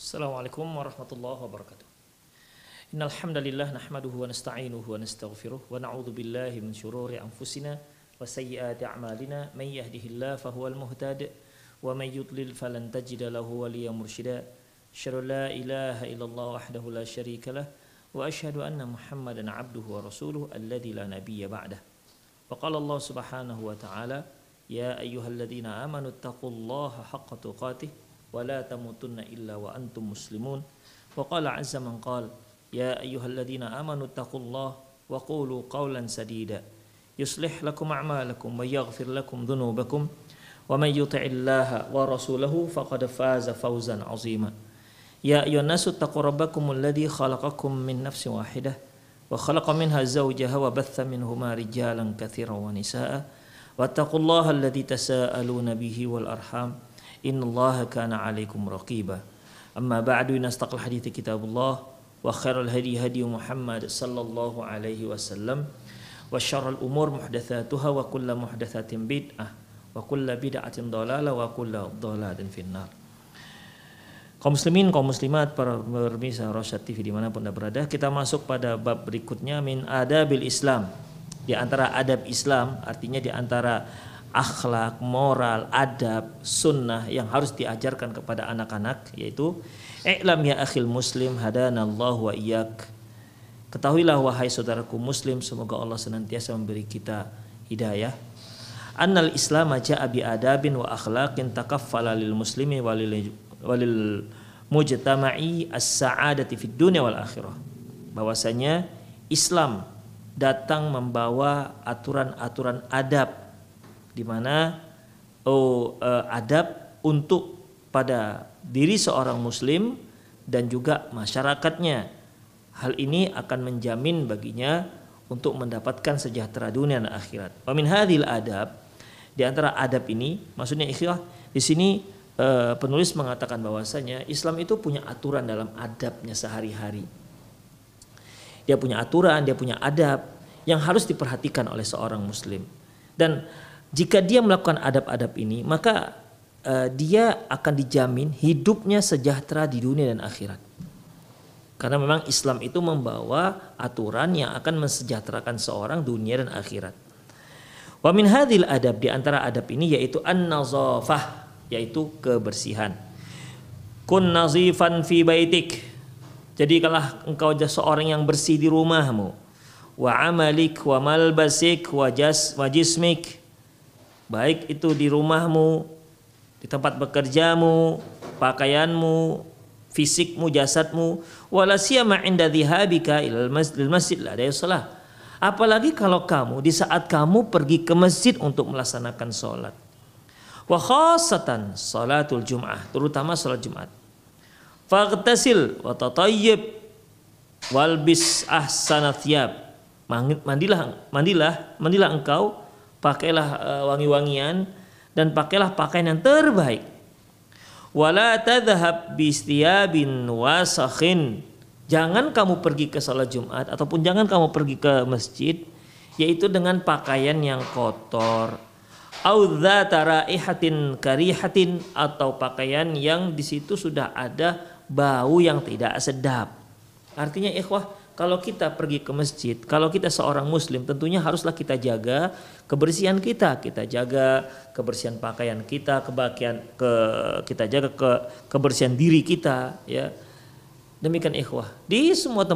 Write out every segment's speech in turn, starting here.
Assalamualaikum warahmatullahi wabarakatuh. Innal hamdalillah nahmaduhu wa nasta'inuhu wa nastaghfiruh wa na'udzu billahi min shururi anfusina wa sayyiati a'malina may yahdihillahu fahuwal muhtadi wa may yudlil falan tajida lahu waliyyan mursyida. Asyhadu an la ilaha illallah wahdahu la syarika lah wa asyhadu anna Muhammadan 'abduhu wa rasuluhu alladzi la nabiyya ba'dah. Wa qala Allah subhanahu wa ta'ala ya ayyuhalladzina amanu taqullaha haqqa tuqatih wa la tamutunna illa wa antum muslimun. Wa qala 'azza man qala ya ayyuhalladzina amanu taqullaha wa qulu qawlan sadida yuslih lakum a'malakum wa yaghfir lakum dhunubakum wa may yuti'illaha wa rasulahu faqad faza fawzan 'azima. Ya ayyuhan nasu taqu rabbakumul ladzi khalaqakum min nafsin wahidah wa khalaqa minha zawjaha wa batha minhuma rijalan katsiran wa nisaa'a wattaqullaha alladzi tasaaluna bihi wal arham innallaha kana 'alaikum raqiba. Amma ba'du, nastaqil hadithi kitabullah wa khairal hadi hadi Muhammad sallallahu alaihi wasallam wa syarrul umur muhdatsatuha wa kullu muhdatsatin bid'ah wa kullu bid'atin dhalalah wa kullu dhalalatin finnar. Kaum muslimin, kaum muslimat, para pemirsa Rosyad TV dimanapun Anda berada, kita masuk pada bab berikutnya min adabil Islam. Di antara adab Islam, artinya di antara akhlak, moral, adab, sunnah yang harus diajarkan kepada anak-anak, yaitu i'lam ya akhil muslim hadanallahu wa iyyak. Ketahuilah wahai saudaraku muslim, semoga Allah senantiasa memberi kita hidayah. Annal Islam ja'a bi adabin wa akhlaqin takaffala lil muslimi walil mujtama'i as-sa'adati fid dunya wal akhirah. Bahwasanya Islam datang membawa aturan-aturan adab, di mana adab untuk pada diri seorang muslim dan juga masyarakatnya. Hal ini akan menjamin baginya untuk mendapatkan sejahtera dunia dan akhirat. Wa min hadhil adab, di antara adab ini, maksudnya ikhwah, di sini penulis mengatakan bahwasanya Islam itu punya aturan dalam adabnya sehari-hari. Dia punya aturan, dia punya adab yang harus diperhatikan oleh seorang muslim. Dan jika dia melakukan adab-adab ini, maka dia akan dijamin hidupnya sejahtera di dunia dan akhirat. Karena memang Islam itu membawa aturan yang akan mensejahterakan seorang dunia dan akhirat. Wa min hadhil adab, di antara adab ini yaitu an-nazafah, yaitu kebersihan. Kun nazifan fi baitik. Jadikanlah engkau seorang yang bersih di rumahmu. Wa amalik wa malbasik wa jismik. Baik itu di rumahmu, di tempat bekerjamu, pakaianmu, fisikmu, jasadmu, wala siyama inda dhihabika ilal masjid la salah. Apalagi kalau kamu di saat kamu pergi ke masjid untuk melaksanakan salat. Wa khassatan salatul jum'ah, terutama salat Jumat. Faghtasil wa tatayyib walbis ahsanat thiyab. Mandilah engkau, pakailah wangi-wangian dan pakailah pakaian yang terbaik. Wala tadhhab bistiyabin wasakhin. Jangan kamu pergi ke salat Jumat ataupun jangan kamu pergi ke masjid yaitu dengan pakaian yang kotor. Au dzata raihatin karihatin, atau pakaian yang di situ sudah ada bau yang tidak sedap. Artinya ikhwah, kalau kita pergi ke masjid, kalau kita seorang muslim, tentunya haruslah kita jaga kebersihan kita jaga kebersihan pakaian kita, kita jaga kebersihan diri kita, ya. Demikian ikhwah, di semua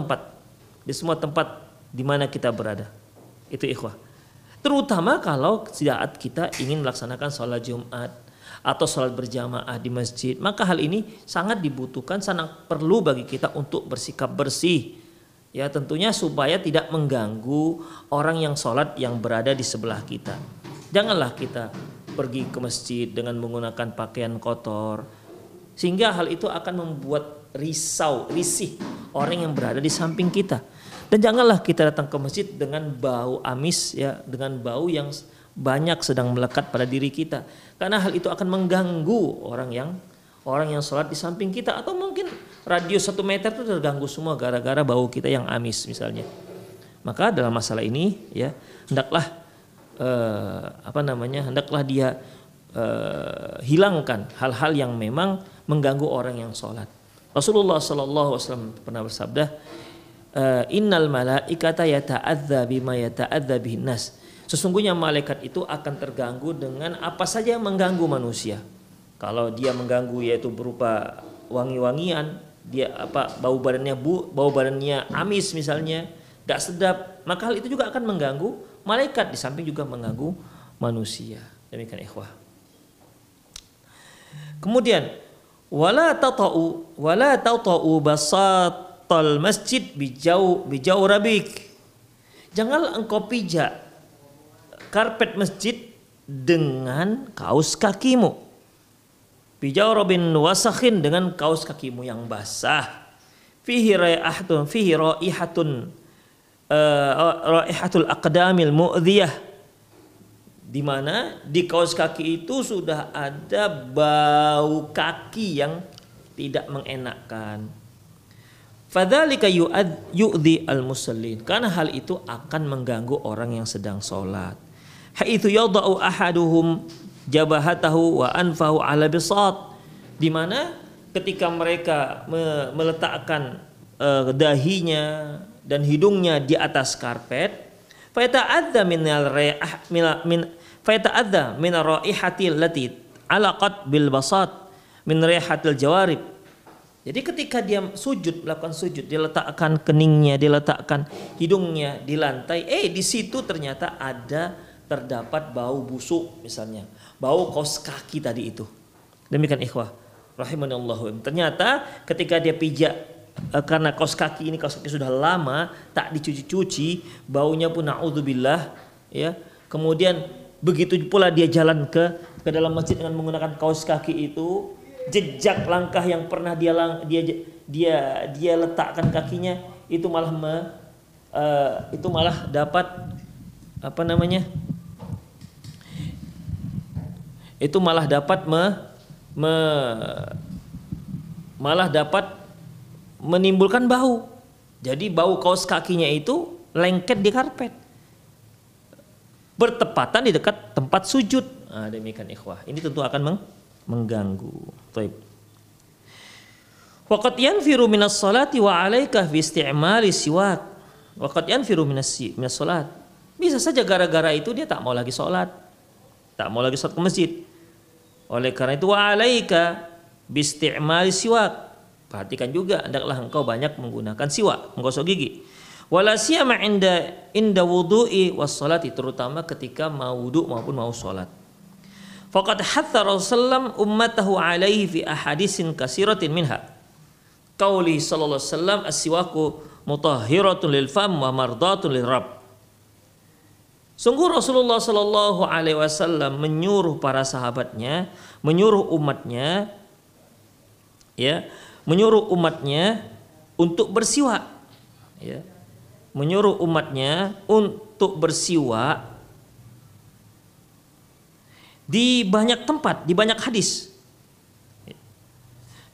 tempat di mana kita berada. Itu ikhwah. Terutama kalau saat kita ingin melaksanakan sholat Jumat atau sholat berjamaah di masjid, maka hal ini sangat dibutuhkan, sangat perlu bagi kita untuk bersikap bersih. Ya, tentunya supaya tidak mengganggu orang yang sholat yang berada di sebelah kita. Janganlah kita pergi ke masjid dengan menggunakan pakaian kotor, sehingga hal itu akan membuat risih orang yang berada di samping kita. Dan janganlah kita datang ke masjid dengan bau amis, ya, dengan bau yang banyak sedang melekat pada diri kita. Karena hal itu akan mengganggu orang yang sholat di samping kita, atau mungkin radius 1 meter itu terganggu semua gara-gara bau kita yang amis misalnya. Maka dalam masalah ini, ya, hendaklah dia hilangkan hal-hal yang memang mengganggu orang yang sholat. Rasulullah sallallahu alaihi wasallam pernah bersabda, innal malaikata yata'adza bima yata'adza bihin nas. Sesungguhnya malaikat itu akan terganggu dengan apa saja yang mengganggu manusia. Kalau dia mengganggu yaitu berupa wangi-wangian, dia bau badannya amis misalnya, gak sedap, maka hal itu juga akan mengganggu malaikat, di samping juga mengganggu manusia. Demikian ikhwah. Kemudian wala tata'u basatal masjid bijau rabik. Janganlah engkau pijak karpet masjid dengan kaos kakimu. Bijau robin wasakhin, dengan kaos kakimu yang basah. Fihi raihatul aqdamil mu'dhiyah, di mana di kaos kaki itu sudah ada bau kaki yang tidak mengenakkan. Fadzalika yu'dhi al-musallin, karena hal itu akan mengganggu orang yang sedang sholat. Haitsu yada'u ahaduhum jabahatahu wa anfahu ala bisat, di mana ketika mereka meletakkan dahinya dan hidungnya di atas karpet, fayata'adza min raihatil lati alaqat bil basat min raihatil jawarib. Jadi ketika dia melakukan sujud, dia letakkan keningnya, dia letakkan hidungnya di lantai, di situ ternyata terdapat bau busuk misalnya, bau kaos kaki tadi itu. Demikian ikhwah rahimanallahu. Ternyata ketika dia pijak, karena kaos kaki sudah lama tak dicuci-cuci, baunya pun naudzubillah, ya. Kemudian begitu pula dia jalan ke dalam masjid dengan menggunakan kaos kaki itu, jejak langkah yang pernah dia letakkan kakinya itu malah dapat menimbulkan bau. Jadi bau kaos kakinya itu lengket di karpet, bertepatan di dekat tempat sujud. Demikian ikhwah. Ini tentu akan mengganggu. Baik. Waqad yanfiru minas salati wa 'alaika fi isti'mali siwak. Waqad yanfiru minas salat. Bisa saja gara-gara itu dia tak mau lagi sholat ke masjid. Oleh karena itu wa 'alaika bi isti'mali siwak. Perhatikan juga, hendaklah engkau banyak menggunakan siwak, menggosok gigi. Wala siyama inda wudu'i was salati, terutama ketika mau wudu maupun mau salat. Faqad hatha Rasulullah ummatahu alaihi fi ahadisin katsiratin minha. Qauli sallallahu alaihi wasallam as-siwaku mutahhiratun lil fam wa mardatun lir rabb. Sungguh Rasulullah sallallahu alaihi wasallam menyuruh para sahabatnya, menyuruh umatnya untuk bersiwak, ya. Menyuruh umatnya untuk bersiwak di banyak tempat, di banyak hadis.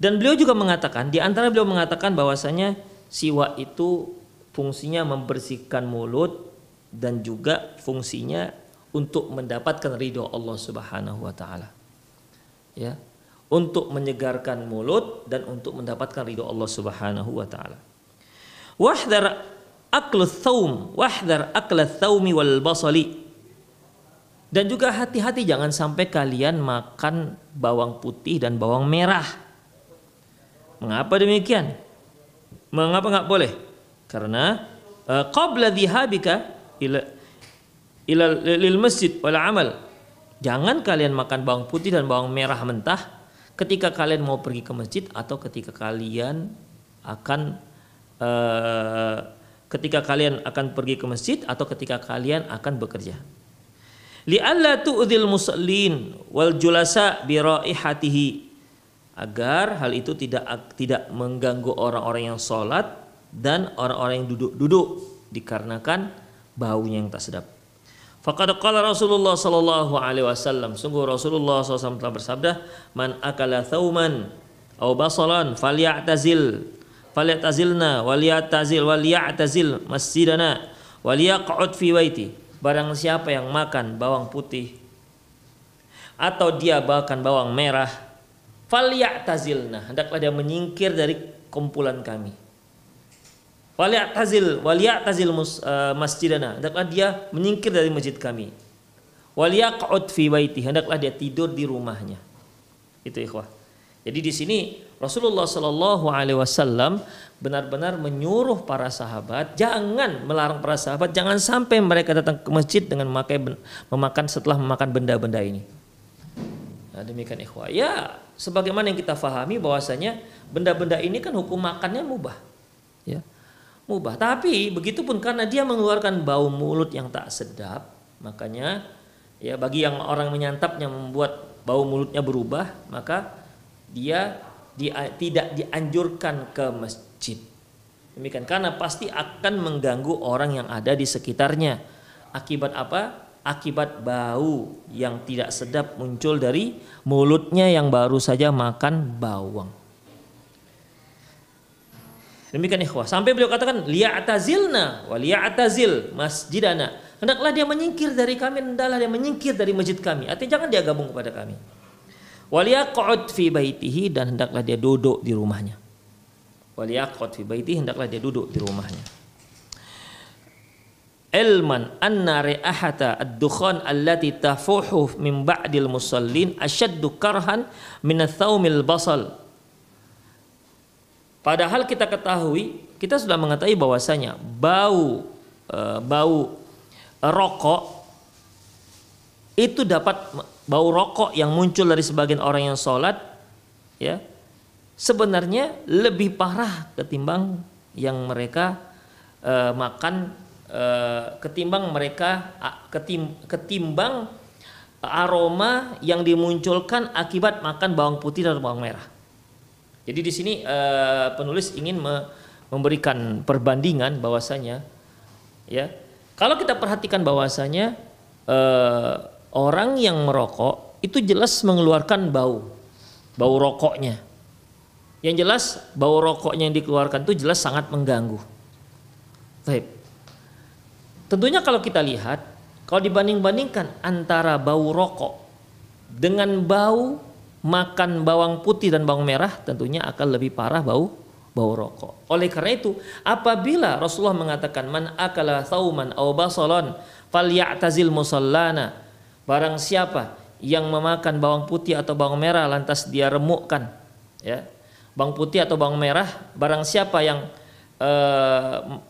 Dan beliau juga mengatakan, di antara beliau mengatakan bahwasanya siwak itu fungsinya membersihkan mulut dan juga fungsinya untuk mendapatkan ridho Allah Subhanahu wa taala. Ya, untuk menyegarkan mulut dan untuk mendapatkan ridho Allah Subhanahu wa taala. Wahdhar akluth thaum, wahdhar aklath thaumi wal basali. Dan juga hati-hati jangan sampai kalian makan bawang putih dan bawang merah. Mengapa demikian? Mengapa enggak boleh? Karena qabla dhihabika ila lil masjid wal amal. Jangan kalian makan bawang putih dan bawang merah mentah ketika kalian mau pergi ke masjid atau ketika kalian akan pergi ke masjid atau ketika kalian akan bekerja. Li'alla tu'dhil musallin wal julasa bi raihatihi, agar hal itu tidak mengganggu orang-orang yang sholat dan orang-orang yang duduk-duduk dikarenakan baunya yang tak sedap. Faqad qala Rasulullah sallallahu alaihi wasallam, sungguh Rasulullah SAW telah bersabda, man akala thauman aw basalan falyatazilna walyatazil masjidana walyaq'ud fi baiti. Barang siapa yang makan bawang putih atau dia makan bawang merah, Falyatazilna, hendaklah dia menyingkir dari kumpulan kami. Waliyatazil masjidana, hendaklah dia menyingkir dari masjid kami. Waliyaq'ud fi baiti, hendaklah dia tidur di rumahnya. Itu ikhwah. Jadi di sini Rasulullah Shallallahu Alaihi Wasallam benar-benar menyuruh para sahabat, jangan melarang para sahabat, jangan sampai mereka datang ke masjid dengan setelah memakan benda-benda ini. Nah, demikian ikhwah. Ya, sebagaimana yang kita fahami bahwasanya benda-benda ini kan hukum makannya mubah, ya, mubah. Tapi begitupun karena dia mengeluarkan bau mulut yang tak sedap, makanya ya bagi yang orang menyantapnya membuat bau mulutnya berubah, maka dia tidak dianjurkan ke masjid. Demikian karena pasti akan mengganggu orang yang ada di sekitarnya. Akibat apa? Akibat bau yang tidak sedap muncul dari mulutnya yang baru saja makan bawang. Demikian ikhwah. Sampai beliau katakan liya'tazilna wa liya'tazil masjidana. Hendaklah dia menyingkir dari kami, hendaklah dia menyingkir dari masjid kami. Artinya jangan dia gabung kepada kami. Waliyaq'ud fi baitihi, dan hendaklah dia duduk di rumahnya. Waliyaq'ud fi baitihi, hendaklah dia duduk di rumahnya. Ilman anna ri'ahata ad-dukhan allati tafuhu min ba'dil musallin asyaddu karhan min ath-thawmil basal. Padahal kita ketahui, kita sudah mengetahui bahwasanya bau rokok itu bau rokok yang muncul dari sebagian orang yang sholat, ya, sebenarnya lebih parah ketimbang yang mereka makan, ketimbang aroma yang dimunculkan akibat makan bawang putih dan bawang merah. Jadi di sini penulis ingin memberikan perbandingan bahwasanya, ya, kalau kita perhatikan bahwasanya orang yang merokok itu jelas mengeluarkan bau rokoknya. Yang jelas bau rokoknya yang dikeluarkan itu jelas sangat mengganggu. Baik. Tentunya kalau kita lihat, kalau dibanding-bandingkan antara bau rokok dengan bau makan bawang putih dan bawang merah, tentunya akan lebih parah bau rokok. Oleh karena itu, apabila Rasulullah mengatakan man akala thauman aw basalan falyatazil musallana, barang siapa yang memakan bawang putih atau bawang merah lantas dia remukkan, ya, bawang putih atau bawang merah, barang siapa yang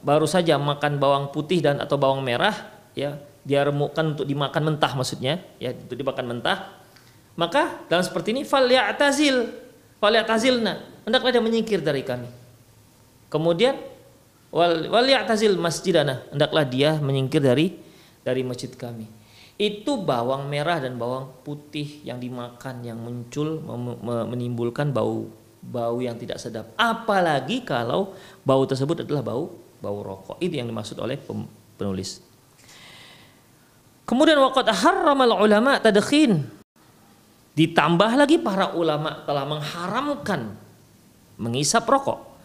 baru saja makan bawang putih dan atau bawang merah, ya, dia remukkan untuk dimakan mentah, maksudnya ya, untuk dimakan mentah, maka dalam seperti ini falyatazilna, hendaklah dia menyingkir dari kami. Kemudian walyatazil masjidana, hendaklah dia menyingkir dari masjid kami. Itu bawang merah dan bawang putih yang dimakan yang muncul menimbulkan bau yang tidak sedap. Apalagi kalau bau tersebut adalah bau rokok. Itu yang dimaksud oleh penulis. Kemudian waqad harramal ulama tadkhin. Ditambah lagi para ulama telah mengharamkan menghisap rokok.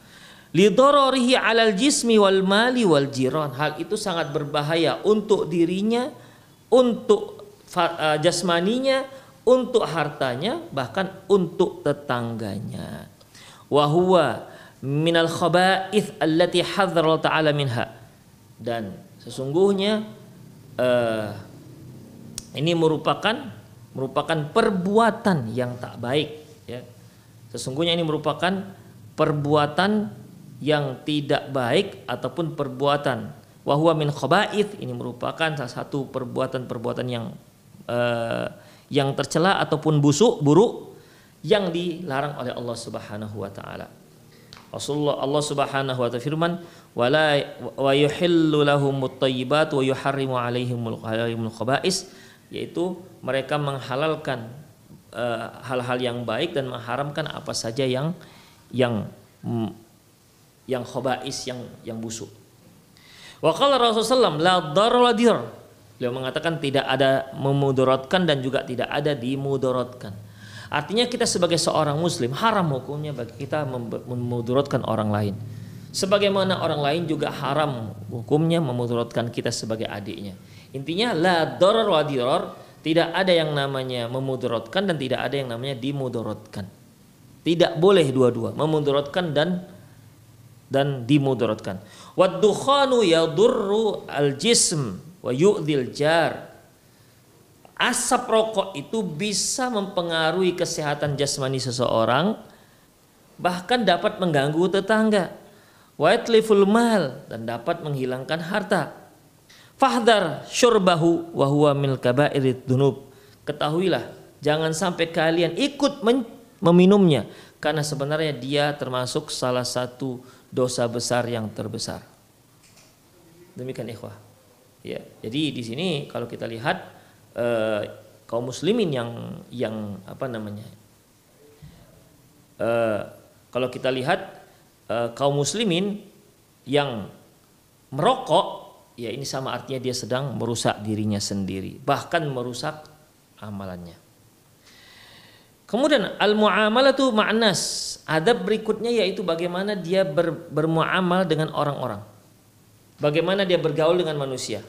Lidararihi 'alal jismi wal mali wal jiran. Hal itu sangat berbahaya untuk dirinya, untuk jasmaninya, untuk hartanya, bahkan untuk tetangganya. Wa huwa minal khaba'ith allati hadzara ta'ala minha. Dan sesungguhnya ini merupakan perbuatan yang tak baik, ya. Sesungguhnya ini merupakan perbuatan yang tidak baik ataupun perbuatan wa huwa min khaba'ith, ini merupakan salah satu perbuatan yang tercela ataupun buruk yang dilarang oleh Allah Subhanahu wa taala. Allah Subhanahu wa taala firman, wa yuhillu lahumut thayyibat wa yuharrimu alaihimul khaba'is, yaitu mereka menghalalkan hal-hal yang baik dan mengharamkan apa saja yang khaba'is, yang busuk. Wa qala Rasulullah la darra wa dir. Beliau mengatakan tidak ada memudaratkan dan juga tidak ada dimudaratkan. Artinya kita sebagai seorang muslim haram hukumnya bagi kita memudaratkan orang lain. Sebagaimana orang lain juga haram hukumnya memudaratkan kita sebagai adiknya. Intinya la darar wa dirar, tidak ada yang namanya memudaratkan dan tidak ada yang namanya dimudaratkan. Tidak boleh dua-dua, memudaratkan dan dimudaratkan. Wad-dukhanu yadurru al-jism wa yu'dhil jar. Asap rokok itu bisa mempengaruhi kesehatan jasmani seseorang, bahkan dapat mengganggu tetangga. Wa yatliful mal, dan dapat menghilangkan harta. Fahdar syurbahu wa huwa min kabairid dzunub. Ketahuilah, jangan sampai kalian ikut meminumnya, karena sebenarnya dia termasuk salah satu dosa besar yang terbesar. Demikian ikhwah. Ya, jadi di sini kalau kita lihat kaum muslimin yang apa namanya? Kalau kita lihat kaum muslimin yang merokok, ya ini sama artinya dia sedang merusak dirinya sendiri, bahkan merusak amalannya. Kemudian al-muamalatu ma'nas, adab berikutnya yaitu bagaimana dia bermuamal dengan orang-orang. Bagaimana dia bergaul dengan manusia.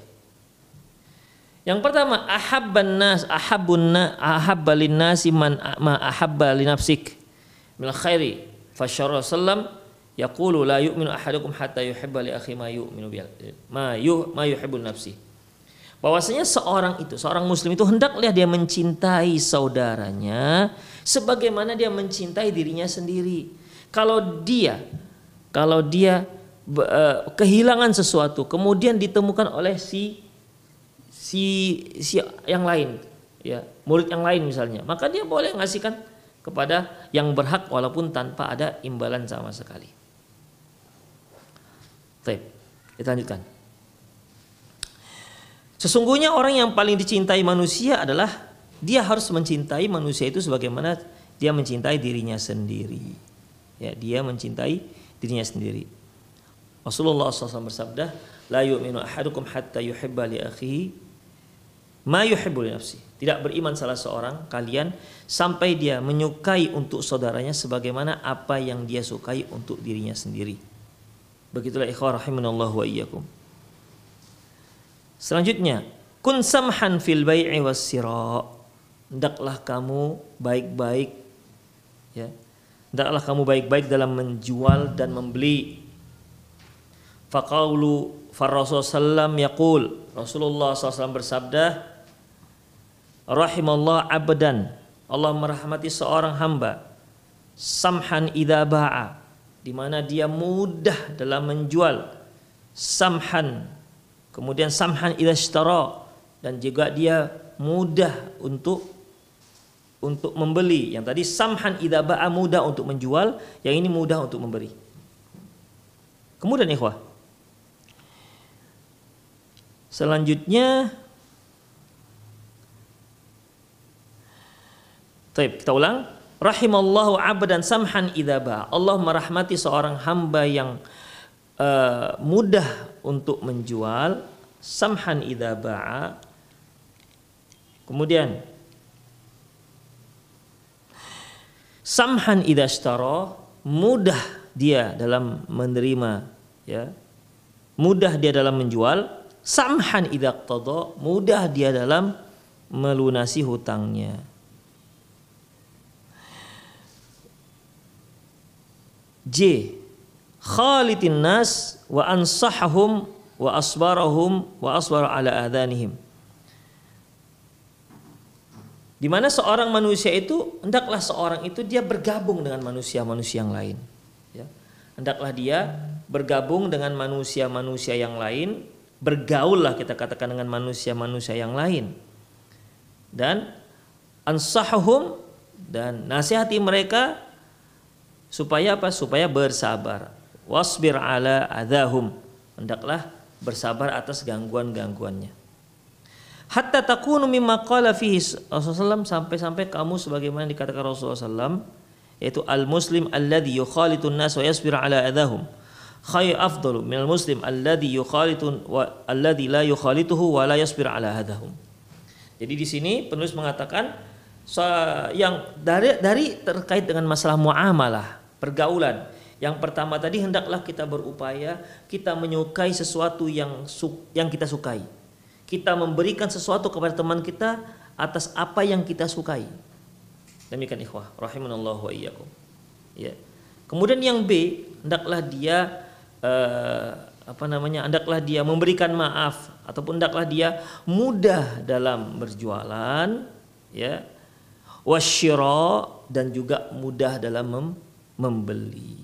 Yang pertama, ahabban nas ahabba lin-nasi man ma ahabba li nafsik min khairi. Fa sallam yaqulu la yu'minu ahadukum hatta yuhibba li akhi ma yu'minu ma yuhibbu nafsi. Bahwasanya seorang muslim itu hendaklah dia mencintai saudaranya sebagaimana dia mencintai dirinya sendiri. Kalau dia kehilangan sesuatu kemudian ditemukan oleh si yang lain, ya, murid yang lain misalnya, maka dia boleh ngasihkan kepada yang berhak walaupun tanpa ada imbalan sama sekali. Baik, kita lanjutkan. Sesungguhnya orang yang paling dicintai manusia adalah dia harus mencintai manusia itu sebagaimana dia mencintai dirinya sendiri. Ya, dia mencintai dirinya sendiri. Rasulullah SAW bersabda, la yu'minu ahadukum hatta yuhibba li akhihi ma yuhibbu li nafsi. Tidak beriman salah seorang kalian sampai dia menyukai untuk saudaranya sebagaimana apa yang dia sukai untuk dirinya sendiri. Begitulah ikhwah rahimanallahu wa iyyakum. Selanjutnya, kun samhan fil bai'i was sira. Hendaklah kamu baik-baik, ya. Hendaklah kamu baik-baik dalam menjual dan membeli. Faqaulu Rasul sallam yaqul, Rasulullah SAW bersabda, rahimallahu abdan, Allah merahmati seorang hamba, samhan idza ba'a, di mana dia mudah dalam menjual, samhan, kemudian samhan idza ishtara, dan juga dia mudah untuk membeli. Yang tadi samhan idza ba'a, mudah untuk menjual, yang ini mudah untuk memberi. Kemudian ikhwah, selanjutnya kita ulang. Rahimallahu abdan samhan idza ba'a. Allah merahmati seorang hamba yang mudah untuk menjual, samhan idza ba'a. Kemudian samhan idza ishtara, mudah dia dalam menerima, ya. Mudah dia dalam menjual. Samhan idza qtada, mudah dia dalam melunasi hutangnya. J. Khalitin nas wa ansahahum wa asbarahum wa asbar ala adhanihim. Di mana seorang manusia itu, hendaklah seorang itu dia bergabung dengan manusia-manusia yang lain, ya. Hendaklah dia bergabung dengan manusia-manusia yang lain, bergaullah kita katakan dengan manusia-manusia yang lain, dan ansahahum, dan nasihati mereka supaya apa? Supaya bersabar. Wasbir ala adahum, hendaklah bersabar atas gangguan-gangguannya. Hatta takunu mimma qala fihi Rasulullah, sampai kamu sebagaimana dikatakan Rasulullah SAW, yaitu al-muslim alladhi yukhalitun nas wa yasbir ala adahum khayr afdalu minal muslim alladhi yukhalitun wa alladhi la yukhalituhu wa la yasbir ala adahum. Jadi di sini penulis mengatakan yang dari terkait dengan masalah muamalah, pergaulan. Yang pertama tadi, hendaklah kita berupaya kita menyukai sesuatu yang kita sukai. Kita memberikan sesuatu kepada teman kita atas apa yang kita sukai. Demikian ikhwah rahimanallahu wa iyyakum. Ya. Kemudian yang B, hendaklah dia hendaklah dia memberikan maaf ataupun hendaklah dia mudah dalam berjualan, ya. Wasyira, dan juga mudah dalam membeli.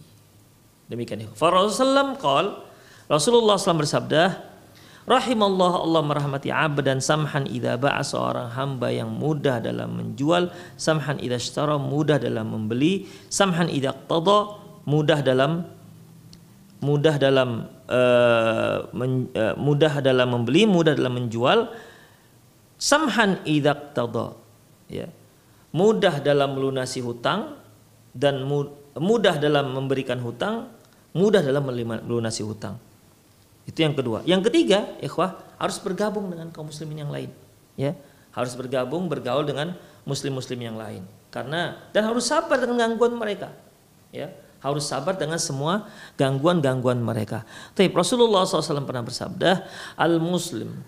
Demikian. Rasulullah SAW bersabda, rahimallah, Allah merahmati abdan samhan idza ba'a, seorang hamba yang mudah dalam menjual, samhan idza ishtara, mudah dalam membeli, samhan idza iqtada, mudah dalam membeli, mudah dalam menjual, samhan idza iqtada, ya. Mudah dalam melunasi hutang dan mudah dalam memberikan hutang, mudah dalam melunasi hutang. Itu yang kedua. Yang ketiga, ikhwah, harus bergabung dengan kaum muslimin yang lain, ya. Harus bergaul dengan muslim-muslim yang lain. Dan harus sabar dengan gangguan mereka, ya. Harus sabar dengan semua gangguan-gangguan mereka. Tapi Rasulullah SAW pernah bersabda, al-muslim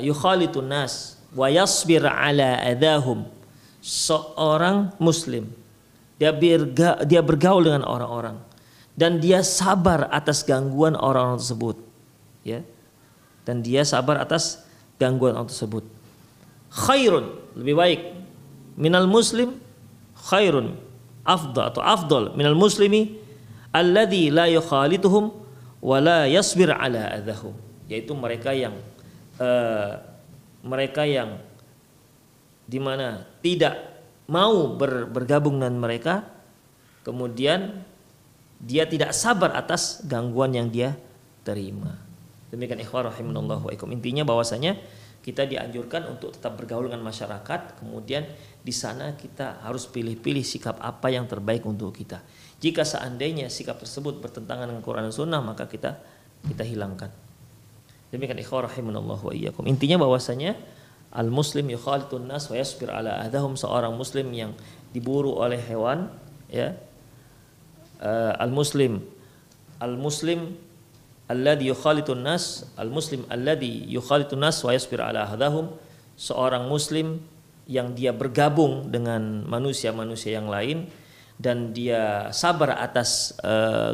yukhalitun nas wa yasbir ala adahum. Seorang muslim dia bergaul dengan orang-orang dan dia sabar atas gangguan orang-orang tersebut, ya. Dan dia sabar atas gangguan orang tersebut. Khairun, lebih baik, minal muslim, khairun, afdal minal muslimi alladzi la yukhalituhum wa la yasbir ala adahum, yaitu mereka yang dimana tidak mau bergabung dengan mereka, kemudian dia tidak sabar atas gangguan yang dia terima. Demikian ikhwah rahimanallahu wa ikum. Intinya bahwasanya kita dianjurkan untuk tetap bergaul dengan masyarakat, kemudian di sana kita harus pilih-pilih sikap apa yang terbaik untuk kita. Jika seandainya sikap tersebut bertentangan dengan Quran dan Sunnah, maka kita hilangkan. Demikian ikhwah rahimanallahu wa iyyakum. Intinya bahwasanya al-muslim yukhalitun nas wa yasbir ala adahum, seorang muslim yang diburu oleh hewan, ya. Al-muslim alladhi yukhalitun nas, al-muslim alladhi yukhalitun nas wa yasbir ala adahum, seorang muslim yang dia bergabung dengan manusia-manusia yang lain dan dia sabar atas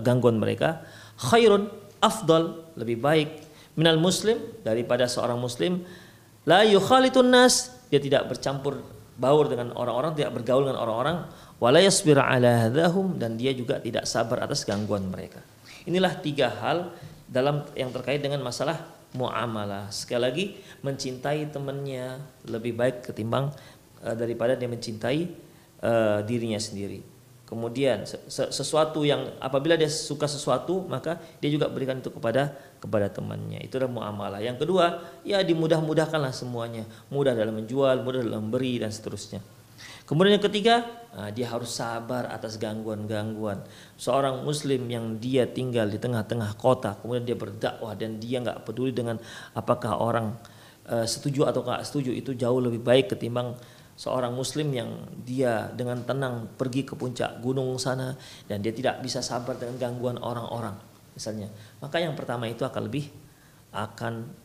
gangguan mereka. Khairun, afdal, lebih baik, minal muslim, daripada seorang muslim la yukhalitun nas, dia tidak bercampur baur dengan orang-orang, tidak bergaul dengan orang-orang, wala yasbir ala hadahum, dan dia juga tidak sabar atas gangguan mereka. Inilah 3 hal dalam yang terkait dengan masalah muamalah. Sekali lagi, mencintai temannya lebih baik ketimbang daripada dia mencintai dirinya sendiri. Kemudian sesuatu yang apabila dia suka sesuatu, maka dia juga berikan itu kepada temannya. Itu adalah muamalah. Yang kedua, ya dimudah-mudahkanlah semuanya, mudah dalam menjual, mudah dalam memberi, dan seterusnya. Kemudian yang ketiga, dia harus sabar atas gangguan-gangguan. Seorang muslim yang dia tinggal di tengah-tengah kota, kemudian dia berdakwah dan dia nggak peduli dengan apakah orang setuju atau nggak setuju, itu jauh lebih baik ketimbang seorang muslim yang dia dengan tenang pergi ke puncak gunung sana dan dia tidak bisa sabar dengan gangguan orang-orang misalnya. Maka yang pertama itu akan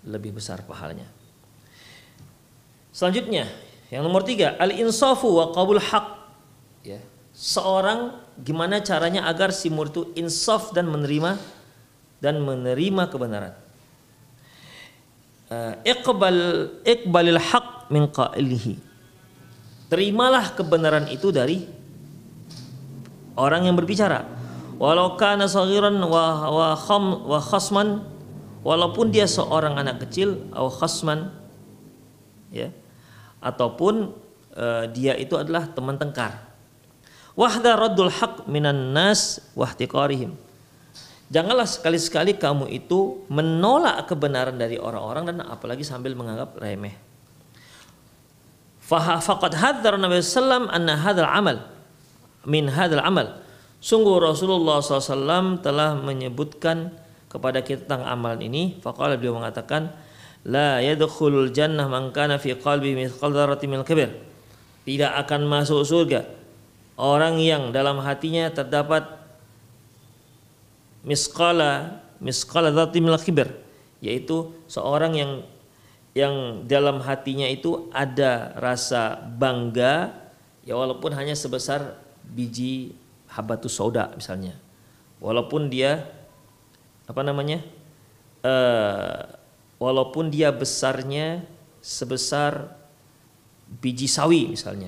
lebih besar pahalanya. Selanjutnya, yang nomor 3, al-insafu wa qabul haq, ya. Seorang gimana caranya agar si murid itu insaf dan menerima kebenaran. Iqbalil haq min qailihi. Terimalah kebenaran itu dari orang yang berbicara. Walau kana saghiran wa khasman, walaupun dia seorang anak kecil, atau khasman, ya, ataupun dia itu adalah teman tengkar. Wahdar raddul haq minan nas wahtiqarihim. Janganlah sekali-sekali kamu itu menolak kebenaran dari orang-orang dan apalagi sambil menganggap remeh. Faqad hadzara Nabi sallam anna hadzal amal min hadzal amal. Sungguh Rasulullah SAW telah menyebutkan kepada kita tentang amalan ini. Faqala, beliau mengatakan, la yadkhulul jannah man kana fi qalbihi mithqal dzarratin minal kibr. Tidak akan masuk surga orang yang dalam hatinya terdapat misqala dzarratin minal kibr, yaitu seorang yang dalam hatinya itu ada rasa bangga Ya walaupun hanya sebesar biji habatus sauda misalnya. Walaupun dia walaupun dia besarnya sebesar biji sawi misalnya.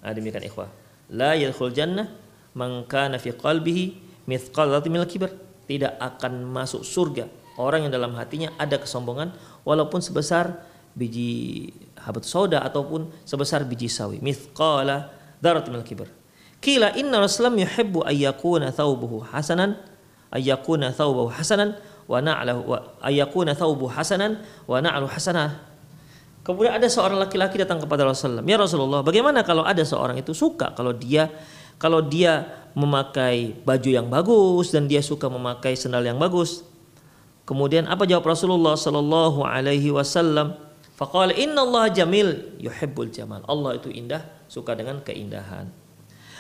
Demikian ikhwah. La yadkhul jannah man kana fi qalbihi mithqal dzarratin minal kibr. Tidak akan masuk surga orang yang dalam hatinya ada kesombongan walaupun sebesar biji habatus sauda ataupun sebesar biji sawi. Mithqala dzarratin minal kibr. Qila inna Rasulullah yuhibbu ayyakuna thawbuhu hasanan wa na'lahu wa ayyakuna thawbuhu hasanan wa na'lu hasanah. Kemudian ada seorang laki-laki datang kepada Rasulullah. Ya Rasulullah, bagaimana kalau ada seorang itu suka kalau dia memakai baju yang bagus dan dia suka memakai sandal yang bagus. Kemudian apa jawab Rasulullah sallallahu alaihi wasallam? Faqala innallaha jamil yuhibbul jamal. Allah itu indah, suka dengan keindahan.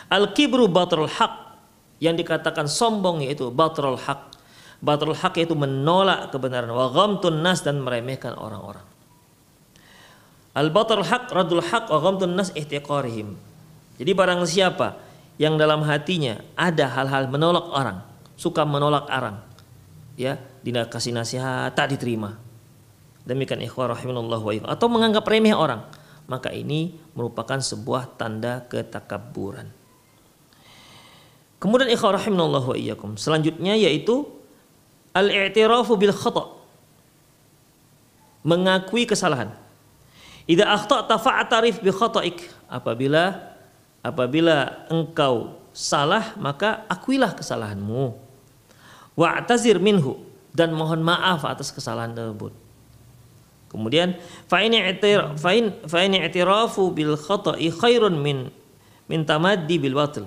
Al-kibru batrul haq, yang dikatakan sombong yaitu batrul haq. Batrul haq yaitu menolak kebenaran, wa ghamtun nas, dan meremehkan orang-orang. Al-batrul haq radul haq wa ghamtun nas ihtiqarihim. Jadi barang siapa yang dalam hatinya ada hal-hal menolak orang, suka menolak orang, ya, dikasih nasihat tak diterima. Demikian ikhwah rahimanallahu wa iyyakum, atau menganggap remeh orang, maka ini merupakan sebuah tanda ketakabburan. Kemudian ikhwah rahimanallahu wa iyyakum, selanjutnya yaitu al-i'tirafu bil khata', mengakui kesalahan. Idza akhta'ta fa'tarif bi khata'ik, apabila engkau salah maka akuilah kesalahanmu. Wa'tazir minhu, dan mohon maaf atas kesalahan tersebut. Kemudian fa in i'tirafu bil khata'i khairun min tamaddi bil batil.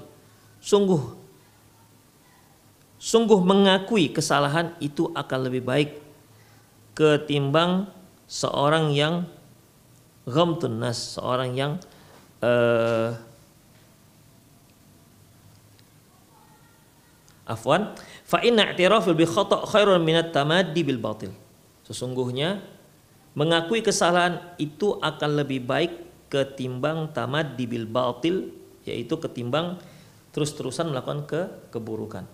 Sungguh mengakui kesalahan itu akan lebih baik ketimbang seorang yang ghamtun nas, seorang yang fa inna i'tiraful bi khata' khairun min at-tamaddi bil batil. Sesungguhnya mengakui kesalahan itu akan lebih baik ketimbang tamaddi bil batil, yaitu ketimbang terus-terusan melakukan keburukan.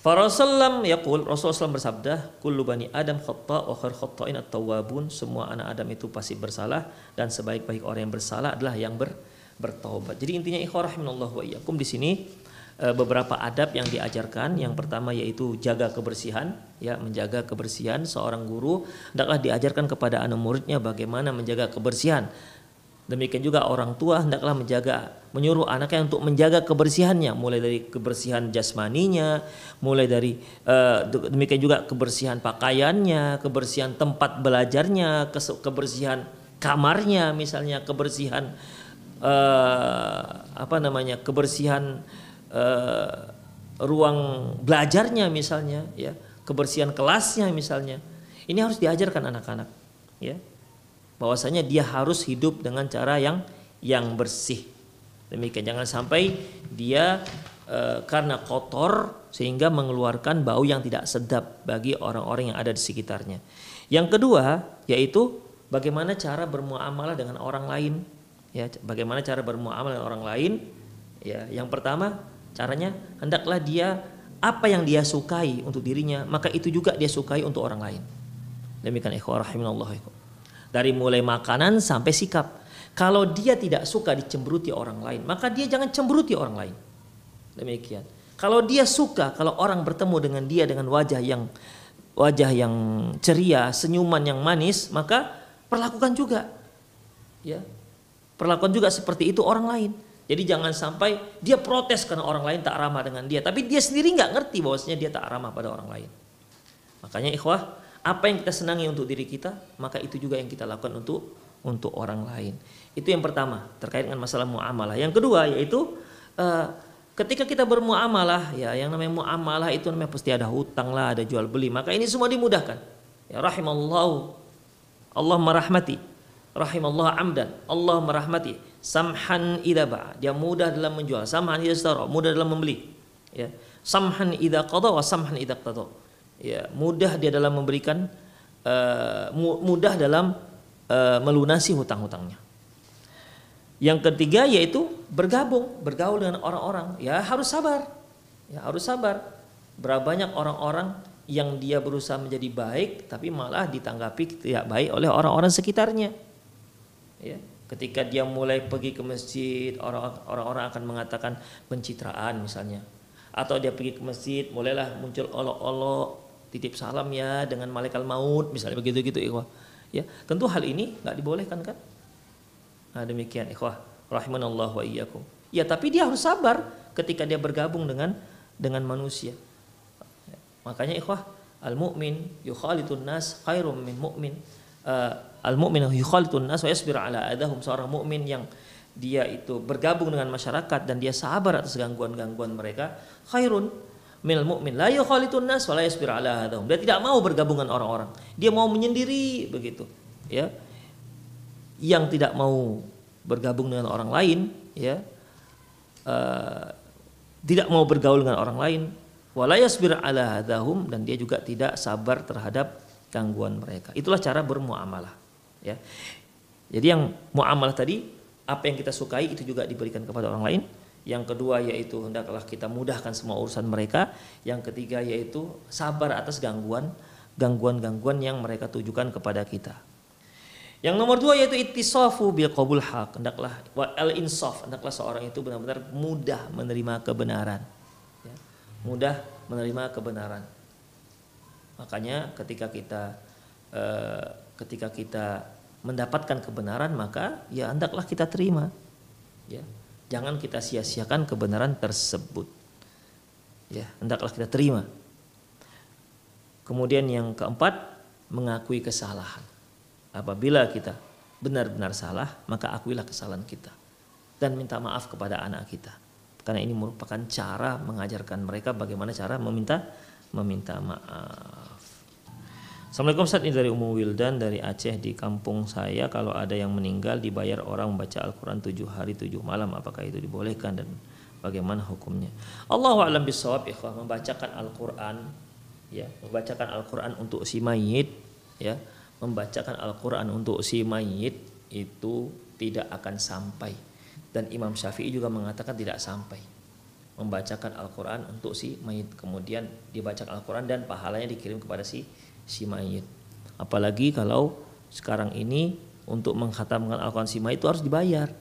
Rasulullah SAW bersabda, kullu bani Adam khata' wa khair khata'in at-tawwabun. Semua anak Adam itu pasti bersalah dan sebaik-baik orang yang bersalah adalah yang bertaubat. Jadi intinya ikhwah rahimanallahu wa iyyakum, di sini beberapa adab yang diajarkan. Yang pertama yaitu jaga kebersihan, ya, menjaga kebersihan. Seorang guru hendaklah diajarkan kepada anak muridnya bagaimana menjaga kebersihan. Demikian juga orang tua hendaklah menyuruh anaknya untuk menjaga kebersihannya, mulai dari kebersihan jasmaninya, mulai dari demikian juga kebersihan pakaiannya, kebersihan tempat belajarnya, kebersihan kamarnya misalnya, kebersihan kebersihan ruang belajarnya misalnya, ya, kebersihan kelasnya misalnya. Ini harus diajarkan anak-anak, ya, bahwasanya dia harus hidup dengan cara yang bersih. Demikian, jangan sampai dia karena kotor sehingga mengeluarkan bau yang tidak sedap bagi orang-orang yang ada di sekitarnya. Yang kedua yaitu bagaimana cara bermuamalah dengan orang lain, ya, bagaimana cara bermuamalah dengan orang lain, ya. Yang pertama caranya hendaklah dia apa yang dia sukai untuk dirinya, maka itu juga dia sukai untuk orang lain. Demikian ikhwah rahimanallahu wa iyyakum. Dari mulai makanan sampai sikap. Kalau dia tidak suka dicemberuti orang lain, maka dia jangan cemberuti orang lain. Demikian. Kalau dia suka kalau orang bertemu dengan dia dengan wajah yang ceria, senyuman yang manis, maka perlakukan juga, ya, perlakukan juga seperti itu orang lain. Jadi jangan sampai dia protes karena orang lain tak ramah dengan dia, tapi dia sendiri nggak ngerti bahwasanya dia tak ramah pada orang lain. Makanya ikhwah, apa yang kita senangi untuk diri kita, maka itu juga yang kita lakukan untuk orang lain. Itu yang pertama terkait dengan masalah muamalah. Yang kedua yaitu ketika kita bermuamalah, ya, yang namanya muamalah itu namanya pasti ada hutang lah, ada jual beli, maka ini semua dimudahkan. Ya, rahimallahu, Allah merahmati, rahimallahu amdan, Allah merahmati, samhan idza ba'a, dia mudah dalam menjual, samhan idza ishtara, mudah dalam membeli, ya, samhan idza qada wa samhan idza qada. Ya, mudah dia dalam memberikan, mudah dalam melunasi hutang-hutangnya. Yang ketiga yaitu bergaul dengan orang-orang. Ya harus sabar. Ya harus sabar. Berapa banyak orang-orang yang dia berusaha menjadi baik tapi malah ditanggapi tidak baik oleh orang-orang sekitarnya. Ya, ketika dia mulai pergi ke masjid, orang-orang akan mengatakan pencitraan misalnya. Atau dia pergi ke masjid, mulailah muncul olok-olok, titip salam ya dengan malaikat maut, misalnya begitu-gitu ikhwah. Ya, tentu hal ini nggak dibolehkan kan? Nah, demikian ikhwah, rahimanallah wa iyyakum. Ya, tapi dia harus sabar ketika dia bergabung dengan manusia. Ya, makanya ikhwah, al-mu'min yukhalitun nas khairum min mu'min. Al-mu'min yukhalitun nas wa yasbir ala adahum. Seorang mukmin yang dia itu bergabung dengan masyarakat dan dia sabar atas gangguan-gangguan mereka, khairun minal mu'min la yukhalitun nas wa la yasbir ala adahum. Dia tidak mau bergabung dengan orang-orang. Dia mau menyendiri begitu, ya. Yang tidak mau bergabung dengan orang lain, ya. Tidak mau bergaul dengan orang lain, wa la yasbir ala adahum, dan dia juga tidak sabar terhadap gangguan mereka. Itulah cara bermuamalah. Ya. Jadi yang muamalah tadi, apa yang kita sukai itu juga diberikan kepada orang lain. Yang kedua yaitu hendaklah kita mudahkan semua urusan mereka. Yang ketiga yaitu sabar atas gangguan yang mereka tujukan kepada kita. Yang nomor dua yaitu ittisafu bil qabul haq. Hendaklah al insaf, hendaklah seorang itu benar-benar mudah menerima kebenaran. Ya. Mudah menerima kebenaran. Makanya ketika kita mendapatkan kebenaran, maka ya hendaklah kita terima. Ya, jangan kita sia-siakan kebenaran tersebut. Ya, hendaklah kita terima. Kemudian yang keempat, mengakui kesalahan. Apabila kita benar-benar salah, maka akuilah kesalahan kita dan minta maaf kepada anak kita. Karena ini merupakan cara mengajarkan mereka bagaimana cara meminta maaf. Assalamualaikum Ustaz, ini dari Ummu Wildan dari Aceh. Di kampung saya kalau ada yang meninggal dibayar orang membaca Al-Quran 7 hari 7 malam, apakah itu dibolehkan dan bagaimana hukumnya? Allahu a'lam bishawab. Ikhwah, membacakan Al-Quran, ya, membacakan Al-Quran untuk si mayit, ya, membacakan Al-Quran untuk si mayit itu tidak akan sampai, dan Imam Syafi'i juga mengatakan tidak sampai. Membacakan Al-Quran untuk si mayit, kemudian dibacakan Al-Quran dan pahalanya dikirim kepada si mayit. Apalagi kalau sekarang ini untuk mengkhatamkan Al-Quran si mayit itu harus dibayar.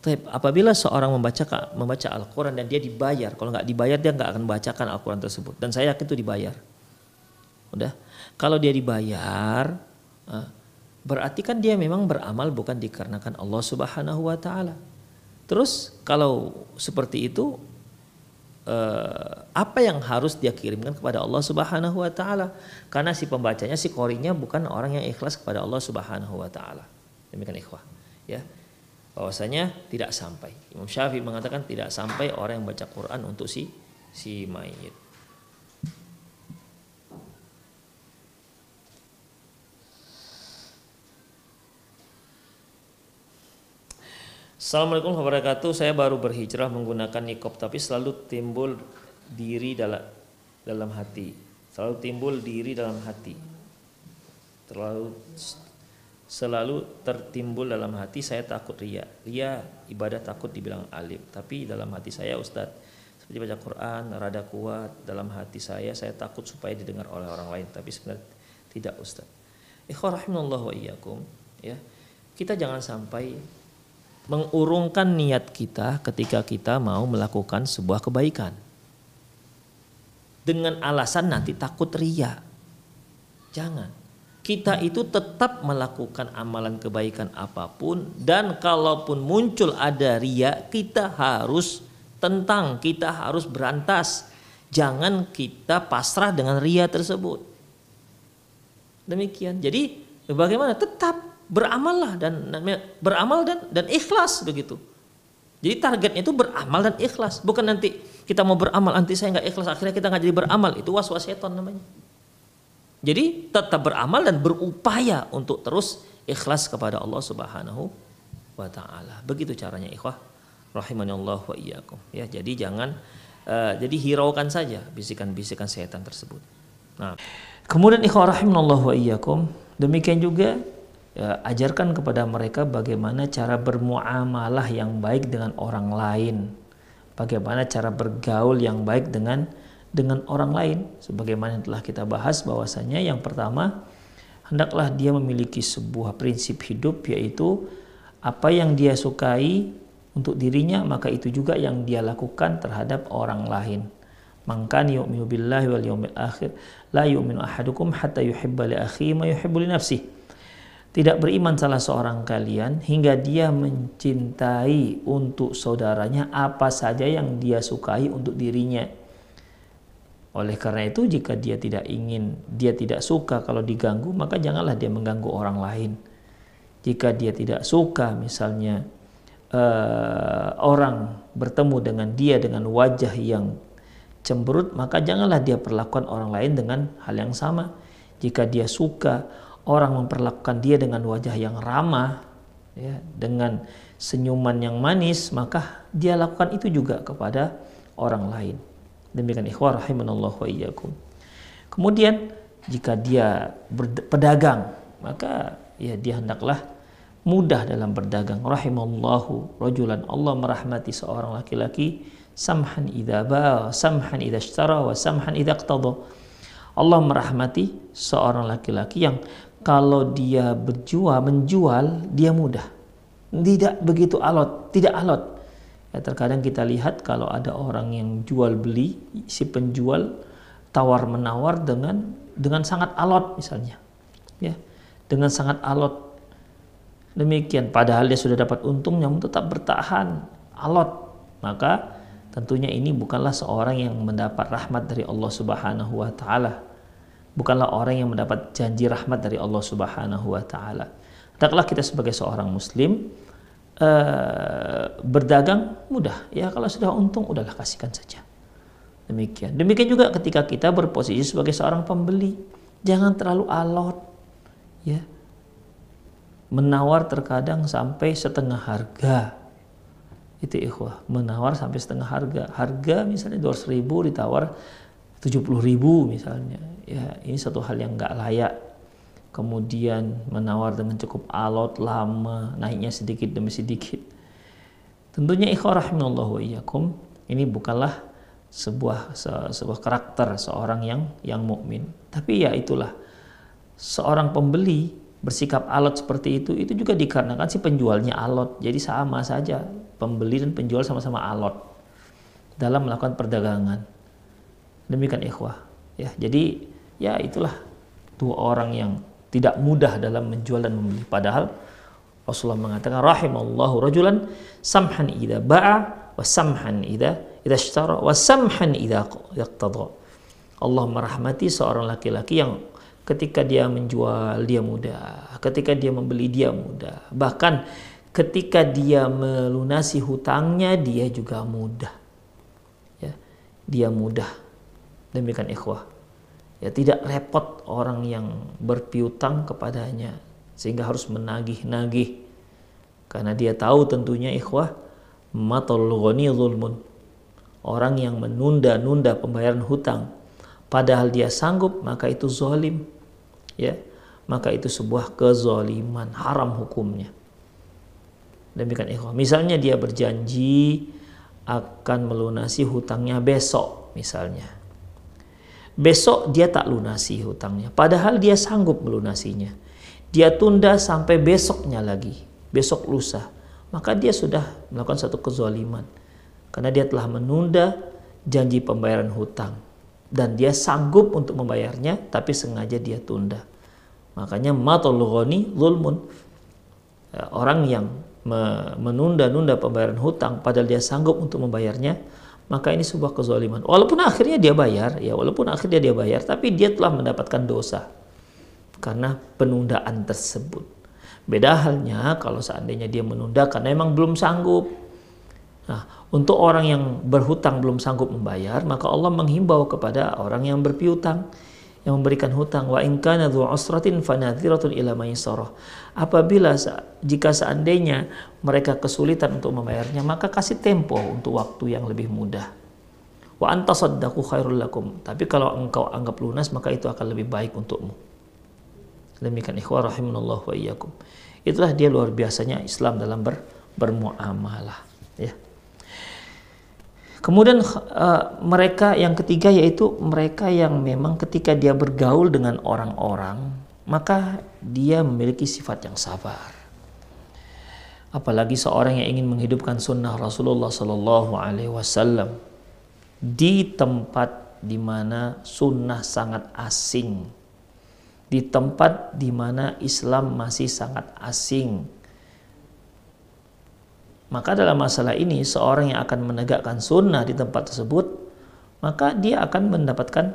Tapi apabila seorang membaca Al-Quran dan dia dibayar, kalau nggak dibayar dia nggak akan membacakan Al-Quran tersebut. Dan saya yakin itu dibayar. Udah, kalau dia dibayar, berarti kan dia memang beramal bukan dikarenakan Allah Subhanahu Wa Taala. Terus kalau seperti itu, apa yang harus dia kirimkan kepada Allah Subhanahu Wa Taala? Karena si pembacanya, si qorinya bukan orang yang ikhlas kepada Allah Subhanahu Wa Taala. Demikian ikhwah, ya, bahwasanya tidak sampai. Imam Syafi'i mengatakan tidak sampai orang yang baca Quran untuk si mayit. Assalamualaikum warahmatullahi wabarakatuh. Saya baru berhijrah menggunakan niqab tapi selalu timbul diri dalam hati. Selalu timbul diri dalam hati. Selalu tertimbul dalam hati, saya takut riya. Riya ibadah takut dibilang alim. Tapi dalam hati saya Ustadz, seperti baca Quran rada kuat, dalam hati saya takut supaya didengar oleh orang lain. Tapi sebenarnya tidak Ustadz. Ikhwah rahimanallahu wa iyyakum, ya. Kita jangan sampai mengurungkan niat kita ketika kita mau melakukan sebuah kebaikan dengan alasan nanti takut riya. Jangan. Kita itu tetap melakukan amalan kebaikan apapun, dan kalaupun muncul ada riya, kita harus tentang, kita harus berantas. Jangan kita pasrah dengan riya tersebut. Demikian. Jadi bagaimana? Tetap beramal dan ikhlas begitu. Jadi targetnya itu beramal dan ikhlas, bukan nanti kita mau beramal nanti saya nggak ikhlas akhirnya kita nggak jadi beramal. Itu waswas setan namanya. Jadi tetap beramal dan berupaya untuk terus ikhlas kepada Allah Subhanahu wa Ta'ala. Begitu caranya ikhwah rahimanallah wa iyyakum. Ya, jadi jangan jadi hiraukan saja bisikan-bisikan setan tersebut. Nah, kemudian ikhwah rahimanallah wa iyyakum, demikian juga Ya, ajarkan kepada mereka bagaimana cara bermuamalah yang baik dengan orang lain. Bagaimana cara bergaul yang baik dengan orang lain. Sebagaimana yang telah kita bahas bahwasanya yang pertama, hendaklah dia memiliki sebuah prinsip hidup, yaitu apa yang dia sukai untuk dirinya, maka itu juga yang dia lakukan terhadap orang lain. Man kana yu'minu billahi wal yawmil akhir la yu'minu ahadukum hatta yuhibba li akhihi ma yuhibbu li nafsihi. Tidak beriman salah seorang kalian hingga dia mencintai untuk saudaranya apa saja yang dia sukai untuk dirinya. Oleh karena itu, jika dia tidak suka kalau diganggu, maka janganlah dia mengganggu orang lain. Jika dia tidak suka misalnya orang bertemu dengan dia dengan wajah yang cemberut, maka janganlah dia perlakukan orang lain dengan hal yang sama. Jika dia suka orang memperlakukan dia dengan wajah yang ramah, ya, dengan senyuman yang manis, maka dia lakukan itu juga kepada orang lain. Demikian ikhwah rahimanallahu wa iyyakum. Kemudian jika dia berpedagang, maka ya dia hendaklah mudah dalam berdagang. Rahimallahu rajulan, Allah merahmati seorang laki-laki, samhan idza ba'a, samhan idza ishtara, wa samhan idza iqtada. Allah merahmati seorang laki-laki yang kalau dia menjual dia mudah. Tidak begitu alot, tidak alot. Ya, terkadang kita lihat kalau ada orang yang jual beli, si penjual tawar menawar dengan sangat alot misalnya. Ya, dengan sangat alot. Demikian, padahal dia sudah dapat untung namun tetap bertahan alot. Maka tentunya ini bukanlah seorang yang mendapat rahmat dari Allah Subhanahu wa taala. Bukanlah orang yang mendapat janji rahmat dari Allah Subhanahu wa taala. Hendaklah kita sebagai seorang muslim berdagang mudah. Ya, kalau sudah untung udahlah kasihkan saja. Demikian. Demikian juga ketika kita berposisi sebagai seorang pembeli, jangan terlalu alot. Ya. Menawar terkadang sampai setengah harga. Itu ikhwah, menawar sampai setengah harga. Harga misalnya 200.000 ditawar 70.000 misalnya. Ya, ini satu hal yang enggak layak. Kemudian menawar dengan cukup alot, lama, naiknya sedikit demi sedikit. Tentunya ikhwah rahimanallahu wa iyyakum, ini bukanlah sebuah karakter seorang yang mukmin. Tapi ya itulah, seorang pembeli bersikap alot seperti itu juga dikarenakan si penjualnya alot. Jadi sama saja, pembeli dan penjual sama-sama alot dalam melakukan perdagangan. Demikian ikhwah. Ya, jadi ya itulah dua orang yang tidak mudah dalam menjual dan membeli. Padahal Rasulullah mengatakan rahimallahu rajulan samhan idza ba'a wa samhan idza ishtara wa samhan idza iqtada. Allah merahmati seorang laki-laki yang ketika dia menjual dia mudah, ketika dia membeli dia mudah, bahkan ketika dia melunasi hutangnya dia juga mudah. Ya, dia mudah. Demikian ikhwah. Ya, tidak repot orang yang berpiutang kepadanya sehingga harus menagih-nagih. Karena dia tahu tentunya ikhwah, matal ghani zulmun. Orang yang menunda-nunda pembayaran hutang padahal dia sanggup, maka itu zalim. Ya, maka itu sebuah kezaliman, haram hukumnya. Demikian ikhwah. Misalnya dia berjanji akan melunasi hutangnya besok misalnya. Besok dia tak lunasi hutangnya, padahal dia sanggup melunasinya. Dia tunda sampai besoknya lagi, besok lusa. Maka dia sudah melakukan satu kezaliman. Karena dia telah menunda janji pembayaran hutang. Dan dia sanggup untuk membayarnya, tapi sengaja dia tunda. Makanya matul ghani zulmun. Orang yang menunda-nunda pembayaran hutang, padahal dia sanggup untuk membayarnya, maka ini sebuah kezaliman. Walaupun akhirnya dia bayar, tapi dia telah mendapatkan dosa karena penundaan tersebut. Beda halnya kalau seandainya dia menunda karena memang belum sanggup. Nah, untuk orang yang berhutang belum sanggup membayar, maka Allah menghimbau kepada orang yang berpiutang, yang memberikan hutang, wa in kana dzu usratin fanadhiratun ila maisarah. Apabila jika seandainya mereka kesulitan untuk membayarnya, maka kasih tempo untuk waktu yang lebih mudah. Wa antasaddaqu khairul lakum. Tapi kalau engkau anggap lunas, maka itu akan lebih baik untukmu. Demikian ikhwah rahimanallah wa iyyakum. Itulah dia luar biasanya Islam dalam bermuamalah, ya. Kemudian mereka yang ketiga yaitu mereka yang memang ketika dia bergaul dengan orang-orang maka dia memiliki sifat yang sabar. Apalagi seorang yang ingin menghidupkan sunnah Rasulullah Sallallahu Alaihi Wasallam di tempat di mana sunnah sangat asing, di tempat di mana Islam masih sangat asing. Maka dalam masalah ini seorang yang akan menegakkan sunnah di tempat tersebut, maka dia akan mendapatkan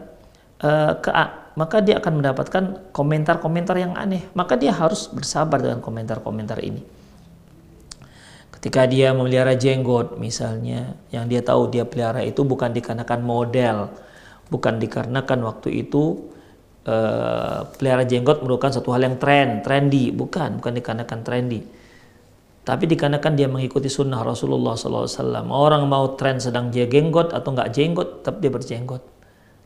komentar-komentar yang aneh. Maka dia harus bersabar dengan komentar-komentar ini. Ketika dia memelihara jenggot misalnya, yang dia tahu dia pelihara itu bukan dikarenakan model, bukan dikarenakan waktu itu pelihara jenggot merupakan suatu hal yang trendy, bukan dikarenakan trendy. Tapi dikarenakan dia mengikuti sunnah Rasulullah SAW. Orang mau tren sedang dia jenggot atau nggak jenggot, tetap dia berjenggot.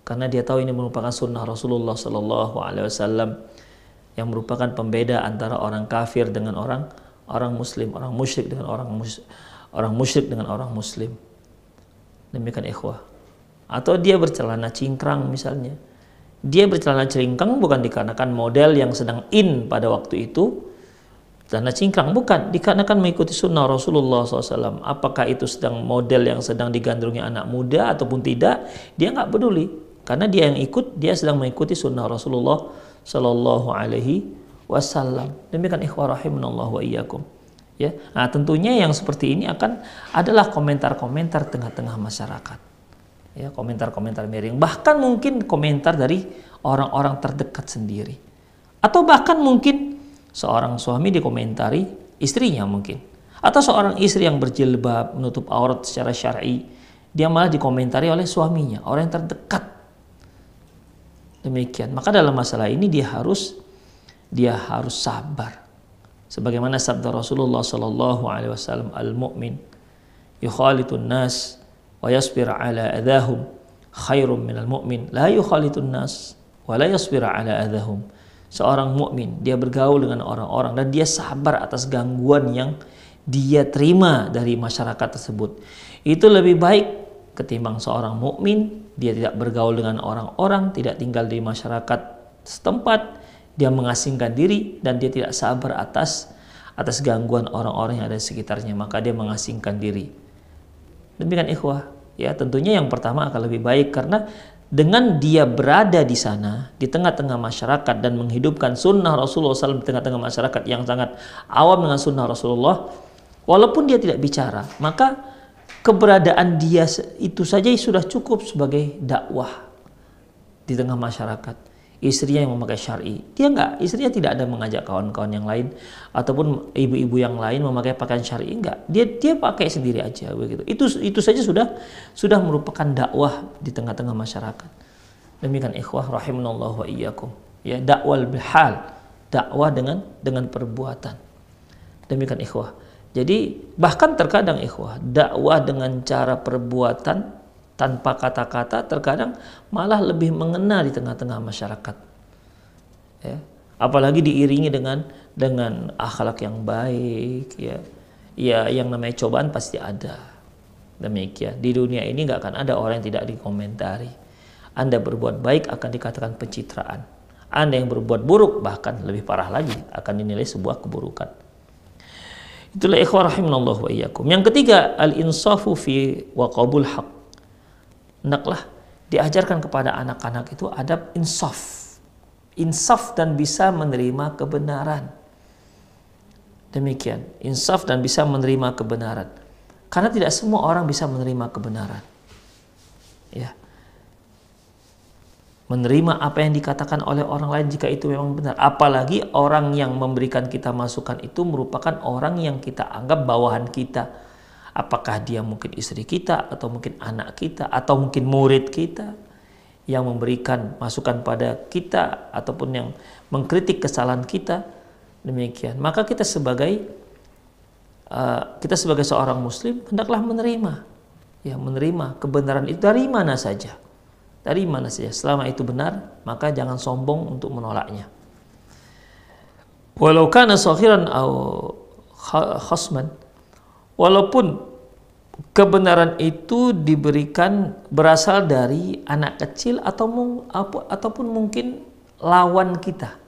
Karena dia tahu ini merupakan sunnah Rasulullah SAW yang merupakan pembeda antara orang kafir dengan orang Muslim, orang musyrik dengan orang musyrik dengan orang Muslim. Demikian ikhwah. Atau dia bercelana cingkrang misalnya. Dia bercelana cingkrang bukan dikarenakan model yang sedang in pada waktu itu. Celana cingkrang bukan, dikarenakan mengikuti sunnah Rasulullah SAW. Apakah itu sedang model yang sedang digandrungi anak muda ataupun tidak, dia nggak peduli. Karena dia yang ikut, dia sedang mengikuti sunnah Rasulullah Sallallahu Alaihi Wasallam. Demikian ikhwah rahimanallah wa iyyakum. Ya, nah tentunya yang seperti ini adalah komentar-komentar tengah-tengah masyarakat. Ya, komentar-komentar miring. Bahkan mungkin komentar dari orang-orang terdekat sendiri. Atau bahkan mungkin seorang suami dikomentari istrinya mungkin. Atau seorang istri yang berjilbab menutup aurat secara syar'i, dia malah dikomentari oleh suaminya, orang yang terdekat. Demikian. Maka dalam masalah ini dia harus sabar. Sebagaimana sabda Rasulullah sallallahu alaihi wasallam, al-mu'min yukhalitun nas wa yasbir ala adahum khairum minal mu'min la yukhalitun nas wa la yasbir ala adahum. Seorang mukmin dia bergaul dengan orang-orang dan dia sabar atas gangguan yang dia terima dari masyarakat tersebut. Itu lebih baik ketimbang seorang mukmin dia tidak bergaul dengan orang-orang, tidak tinggal di masyarakat setempat, dia mengasingkan diri dan dia tidak sabar atas gangguan orang-orang yang ada di sekitarnya, maka dia mengasingkan diri. Demikian ikhwah, ya tentunya yang pertama akan lebih baik karena dengan dia berada di sana di tengah-tengah masyarakat dan menghidupkan sunnah Rasulullah SAW di tengah-tengah masyarakat yang sangat awam dengan sunnah Rasulullah, walaupun dia tidak bicara, maka keberadaan dia itu saja sudah cukup sebagai dakwah di tengah masyarakat. Istrinya yang memakai syar'i, istrinya tidak ada mengajak kawan-kawan yang lain ataupun ibu-ibu yang lain memakai pakaian syar'i, enggak. Dia pakai sendiri aja begitu. Itu saja sudah merupakan dakwah di tengah-tengah masyarakat. Demikian ikhwah rahimanallah wa iyyakum. Ya, dakwah bihal, dakwah dengan perbuatan. Demikian ikhwah. Jadi bahkan terkadang ikhwah, dakwah dengan cara perbuatan tanpa kata-kata terkadang malah lebih mengena di tengah-tengah masyarakat. Ya. Apalagi diiringi dengan akhlak yang baik, ya. Ya, yang namanya cobaan pasti ada. Demikian. Di dunia ini nggak akan ada orang yang tidak dikomentari. Anda berbuat baik akan dikatakan pencitraan. Anda yang berbuat buruk bahkan lebih parah lagi akan dinilai sebuah keburukan. Itulah ikhwah rahimanallah wa iyyakum. Yang ketiga, al-insafu fi wa qabul haq. Hendaklah diajarkan kepada anak-anak itu adab insaf dan bisa menerima kebenaran. Demikian, insaf dan bisa menerima kebenaran. Karena tidak semua orang bisa menerima kebenaran. Ya. Menerima apa yang dikatakan oleh orang lain jika itu memang benar. Apalagi orang yang memberikan kita masukan itu merupakan orang yang kita anggap bawahan kita. Apakah dia mungkin istri kita atau mungkin anak kita atau mungkin murid kita yang memberikan masukan pada kita ataupun yang mengkritik kesalahan kita. Demikian. Maka kita sebagai seorang muslim hendaklah menerima kebenaran itu dari mana saja. Dari mana saja. Selama itu benar, maka jangan sombong untuk menolaknya. Walau kana saghiran aw khasman, walaupun kebenaran itu diberikan berasal dari anak kecil ataupun mungkin lawan kita,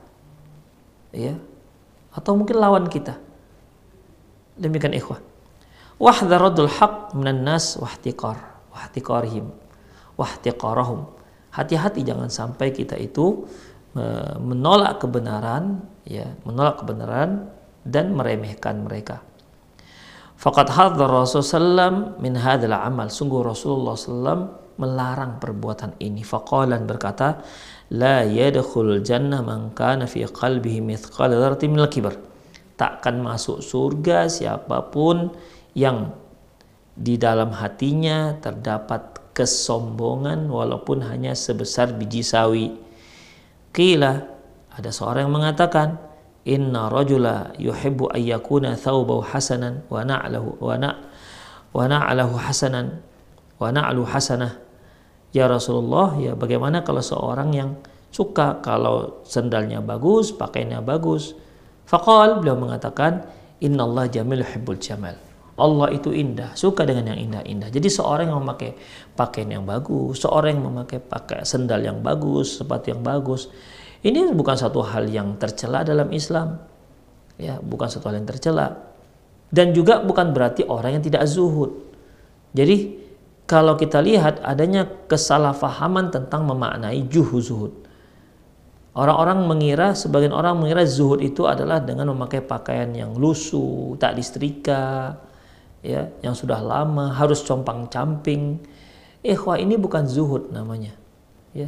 ya, atau mungkin lawan kita. Demikian ikhwah. Wahdharadul haq minan nas wahtiqarihim wahtiqarahum. Hati-hati jangan sampai kita itu menolak kebenaran, ya, menolak kebenaran dan meremehkan mereka. Faqad hadzara Rasulullah min hadzal amal. Sungguh Rasulullah SAW melarang perbuatan ini. Faqalan berkata, la yadkhul jannah man kana fi qalbihi mithqal dzarratin minal kibar. Takkan masuk surga siapapun yang di dalam hatinya terdapat kesombongan walaupun hanya sebesar biji sawi. Qila, ada seorang yang mengatakan, inna rajula yuhibbu ayyakuna thawbahu hasanan wa na'lahu hasanan wa na'lu hasanah. Ya Rasulullah, ya bagaimana kalau seorang yang suka kalau sendalnya bagus, pakaiannya bagus. Faqal, beliau mengatakan, innallaha jamil yuhibbul jamal. Allah itu indah, suka dengan yang indah-indah. Jadi seorang yang memakai pakaian yang bagus, seorang yang memakai sendal yang bagus, sepatu yang bagus, ini bukan satu hal yang tercela dalam Islam, ya, bukan satu hal yang tercela, dan juga bukan berarti orang yang tidak zuhud. Jadi kalau kita lihat adanya kesalahpahaman tentang memaknai zuhud. Sebagian orang mengira zuhud itu adalah dengan memakai pakaian yang lusuh, tak disetrika, ya, yang sudah lama, harus compang-camping. Ikhwah, ini bukan zuhud namanya, ya.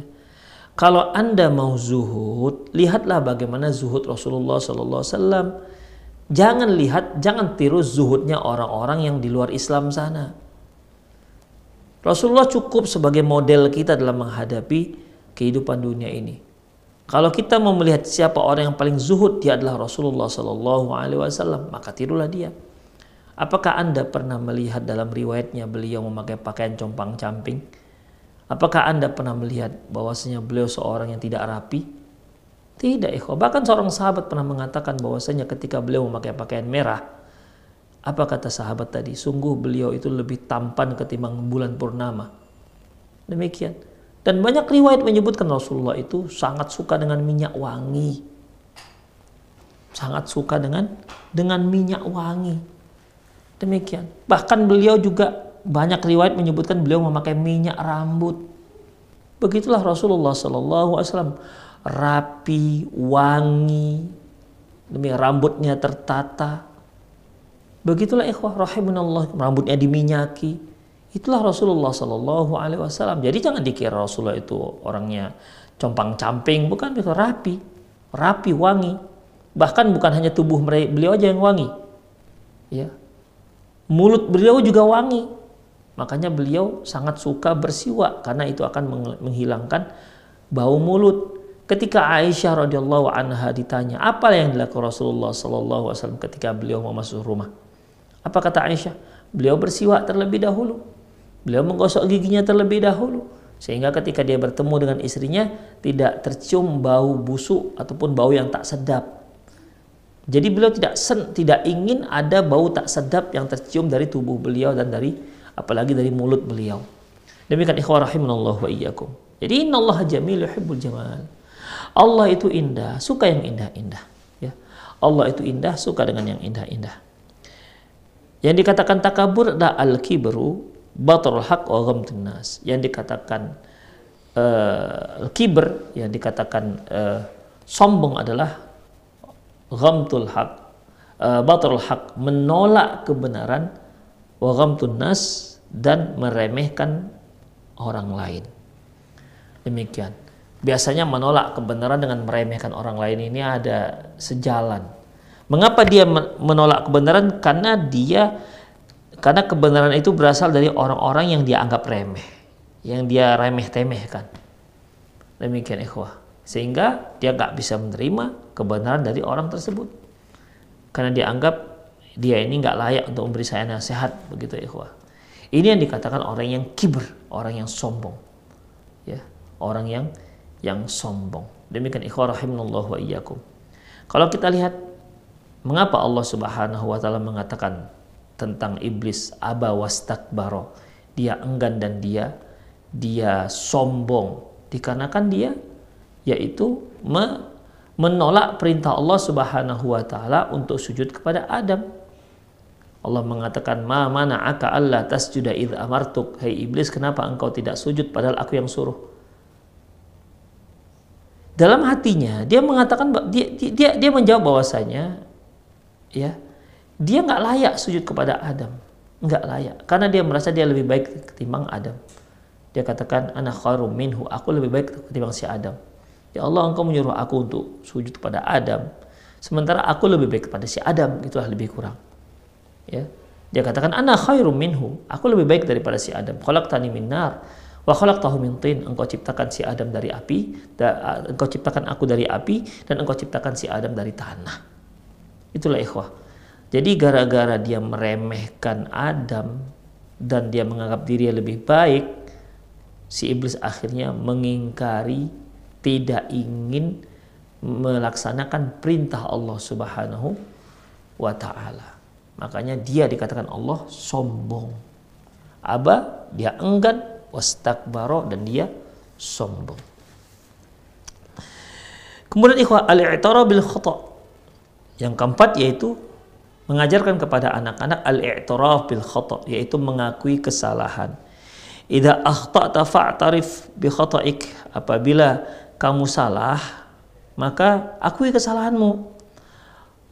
Kalau Anda mau zuhud, lihatlah bagaimana zuhud Rasulullah SAW. Jangan tiru zuhudnya orang-orang yang di luar Islam sana. Rasulullah cukup sebagai model kita dalam menghadapi kehidupan dunia ini. Kalau kita mau melihat siapa orang yang paling zuhud, dia adalah Rasulullah SAW, maka tirulah dia. Apakah Anda pernah melihat dalam riwayatnya beliau memakai pakaian compang-camping? Apakah Anda pernah melihat bahwasanya beliau seorang yang tidak rapi? Tidak, ikhwah. Bahkan seorang sahabat pernah mengatakan bahwasanya ketika beliau memakai pakaian merah, apa kata sahabat tadi? Sungguh beliau itu lebih tampan ketimbang bulan purnama. Demikian. Dan banyak riwayat menyebutkan Rasulullah itu sangat suka dengan minyak wangi. Sangat suka dengan minyak wangi. Demikian. Bahkan beliau juga banyak riwayat menyebutkan beliau memakai minyak rambut. Begitulah Rasulullah SAW, rapi, wangi, rambutnya tertata. Begitulah ikhwah rahimunallah, rambutnya diminyaki. Itulah Rasulullah SAW. Jadi jangan dikira Rasulullah itu orangnya compang-camping, bukan, itu rapi, wangi. Bahkan bukan hanya tubuh beliau aja yang wangi, ya, mulut beliau juga wangi. Makanya beliau sangat suka bersiwak karena itu akan menghilangkan bau mulut. Ketika Aisyah radhiyallahu anha ditanya apa yang dilakukan Rasulullah SAW ketika beliau mau masuk rumah, apa kata Aisyah? Beliau bersiwak terlebih dahulu, beliau menggosok giginya terlebih dahulu, sehingga ketika dia bertemu dengan istrinya tidak tercium bau busuk ataupun bau yang tak sedap. Jadi beliau tidak ingin ada bau tak sedap yang tercium dari tubuh beliau dan apalagi dari mulut beliau. Demikian ikhwah rahimanallah wa iyyakum. Jadi innallaha jamil yuhibbul jamal. Allah itu indah, suka yang indah-indah, ya. Allah itu indah, suka dengan yang indah-indah. Yang dikatakan takabur adalah al-kibru batarul haq wa ghamtun nas. Yang dikatakan kibr, yang dikatakan sombong adalah ghamtul haq, batarul haq, menolak kebenaran, wa ghamtun nas, dan meremehkan orang lain. Demikian. Biasanya menolak kebenaran dengan meremehkan orang lain ini ada sejalan. Mengapa dia menolak kebenaran? Karena kebenaran itu berasal dari orang-orang yang dia anggap remeh, yang dia remeh-temehkan. Demikian ikhwah. Sehingga dia gak bisa menerima kebenaran dari orang tersebut. Karena dia anggap dia ini gak layak untuk memberi saya nasihat, begitu ikhwah. Ini yang dikatakan orang yang kibr, orang yang sombong, ya, orang yang sombong. Demikian ikhwah rahimanallah wa iyyakum. Kalau kita lihat Mengapa Allah Subhanahu wa taala mengatakan tentang iblis aba wastakbaro? Dia enggan dan dia sombong, dikarenakan dia yaitu menolak perintah Allah Subhanahu wa taala untuk sujud kepada Adam. Allah mengatakan, "Ma mana'aka alla tasjuda idz amartuk?" Hai iblis, kenapa engkau tidak sujud padahal aku yang suruh? Dalam hatinya dia mengatakan, dia menjawab bahwasanya ya, dia nggak layak sujud kepada Adam, nggak layak, karena dia merasa dia lebih baik ketimbang Adam. Dia katakan, "Ana khairum minhu," aku lebih baik ketimbang si Adam. Ya Allah, engkau menyuruh aku untuk sujud kepada Adam, sementara aku lebih baik kepada si Adam, itulah lebih kurang. Ya, dia katakan, "Ana khairum minhu," aku lebih baik daripada si Adam. "Khalaqtani min nar wa khalaqtahu min tin," engkau ciptakan si Adam dari api, engkau ciptakan aku dari api, dan engkau ciptakan si Adam dari tanah. Itulah ikhwah. Jadi gara-gara dia meremehkan Adam dan dia menganggap dirinya lebih baik, si iblis akhirnya mengingkari, tidak ingin melaksanakan perintah Allah Subhanahu wa taala. Makanya dia dikatakan Allah sombong. Aba, dia enggan, wastakbaro, dan dia sombong. Kemudian ikhwah, al-i'tiraf bil khata'. Yang keempat yaitu mengajarkan kepada anak-anak al-i'tiraf bil khata', yaitu mengakui kesalahan. Idza akhta'ta fa'tarif bi khata'ik, apabila kamu salah maka akui kesalahanmu.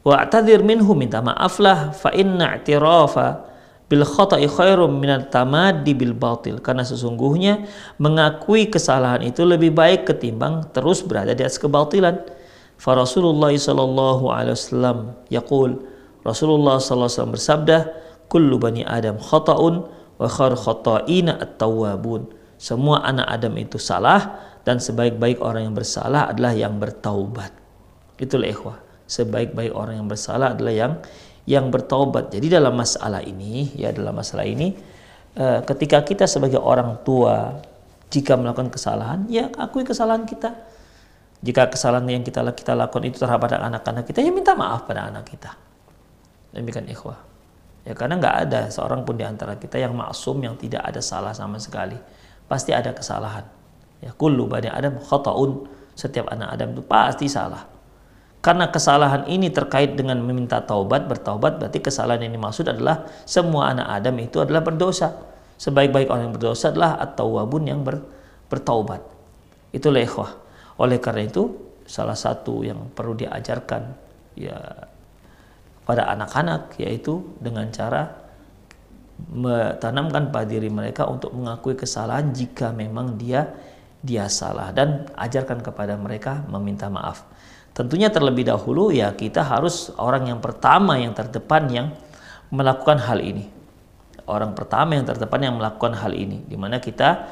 Wa'tadzir minhu, minta maaflah, fa inna i'tirafa bil khata'i khairum minat tamaddi bil batil, karena sesungguhnya mengakui kesalahan itu lebih baik ketimbang terus berada di atas kebatilan. Fa Rasulullah sallallahu alaihi wasallam yaqul, Rasulullah sallallahu alaihi wasallam bersabda, kullu bani adam khata'un wa khair khata'ina at-tawwabun, semua anak Adam itu salah dan sebaik-baik orang yang bersalah adalah yang bertaubat. Itulah ikhwah, sebaik-baik orang yang bersalah adalah yang bertaubat. Jadi dalam masalah ini, ketika kita sebagai orang tua jika melakukan kesalahan, ya akui kesalahan kita. Jika kesalahan yang kita lakukan itu terhadap anak-anak kita, ya minta maaf pada anak kita. Demikian ikhwah. Ya, karena nggak ada seorang pun di antara kita yang maksum, yang tidak ada salah sama sekali. Pasti ada kesalahan. Ya, kullu bani adam khata'un, setiap anak Adam itu pasti salah. Karena kesalahan ini terkait dengan meminta taubat, bertaubat, berarti kesalahan yang dimaksud adalah semua anak Adam itu adalah berdosa. Sebaik-baik orang yang berdosa adalah at-tawwabun, yang bertaubat. Itulah ikhwah. Oleh karena itu, salah satu yang perlu diajarkan ya pada anak-anak yaitu dengan cara menanamkan pada diri mereka untuk mengakui kesalahan jika memang dia salah, dan ajarkan kepada mereka meminta maaf. Tentunya terlebih dahulu ya kita harus orang yang pertama, yang terdepan yang melakukan hal ini. Orang pertama yang terdepan yang melakukan hal ini, dimana kita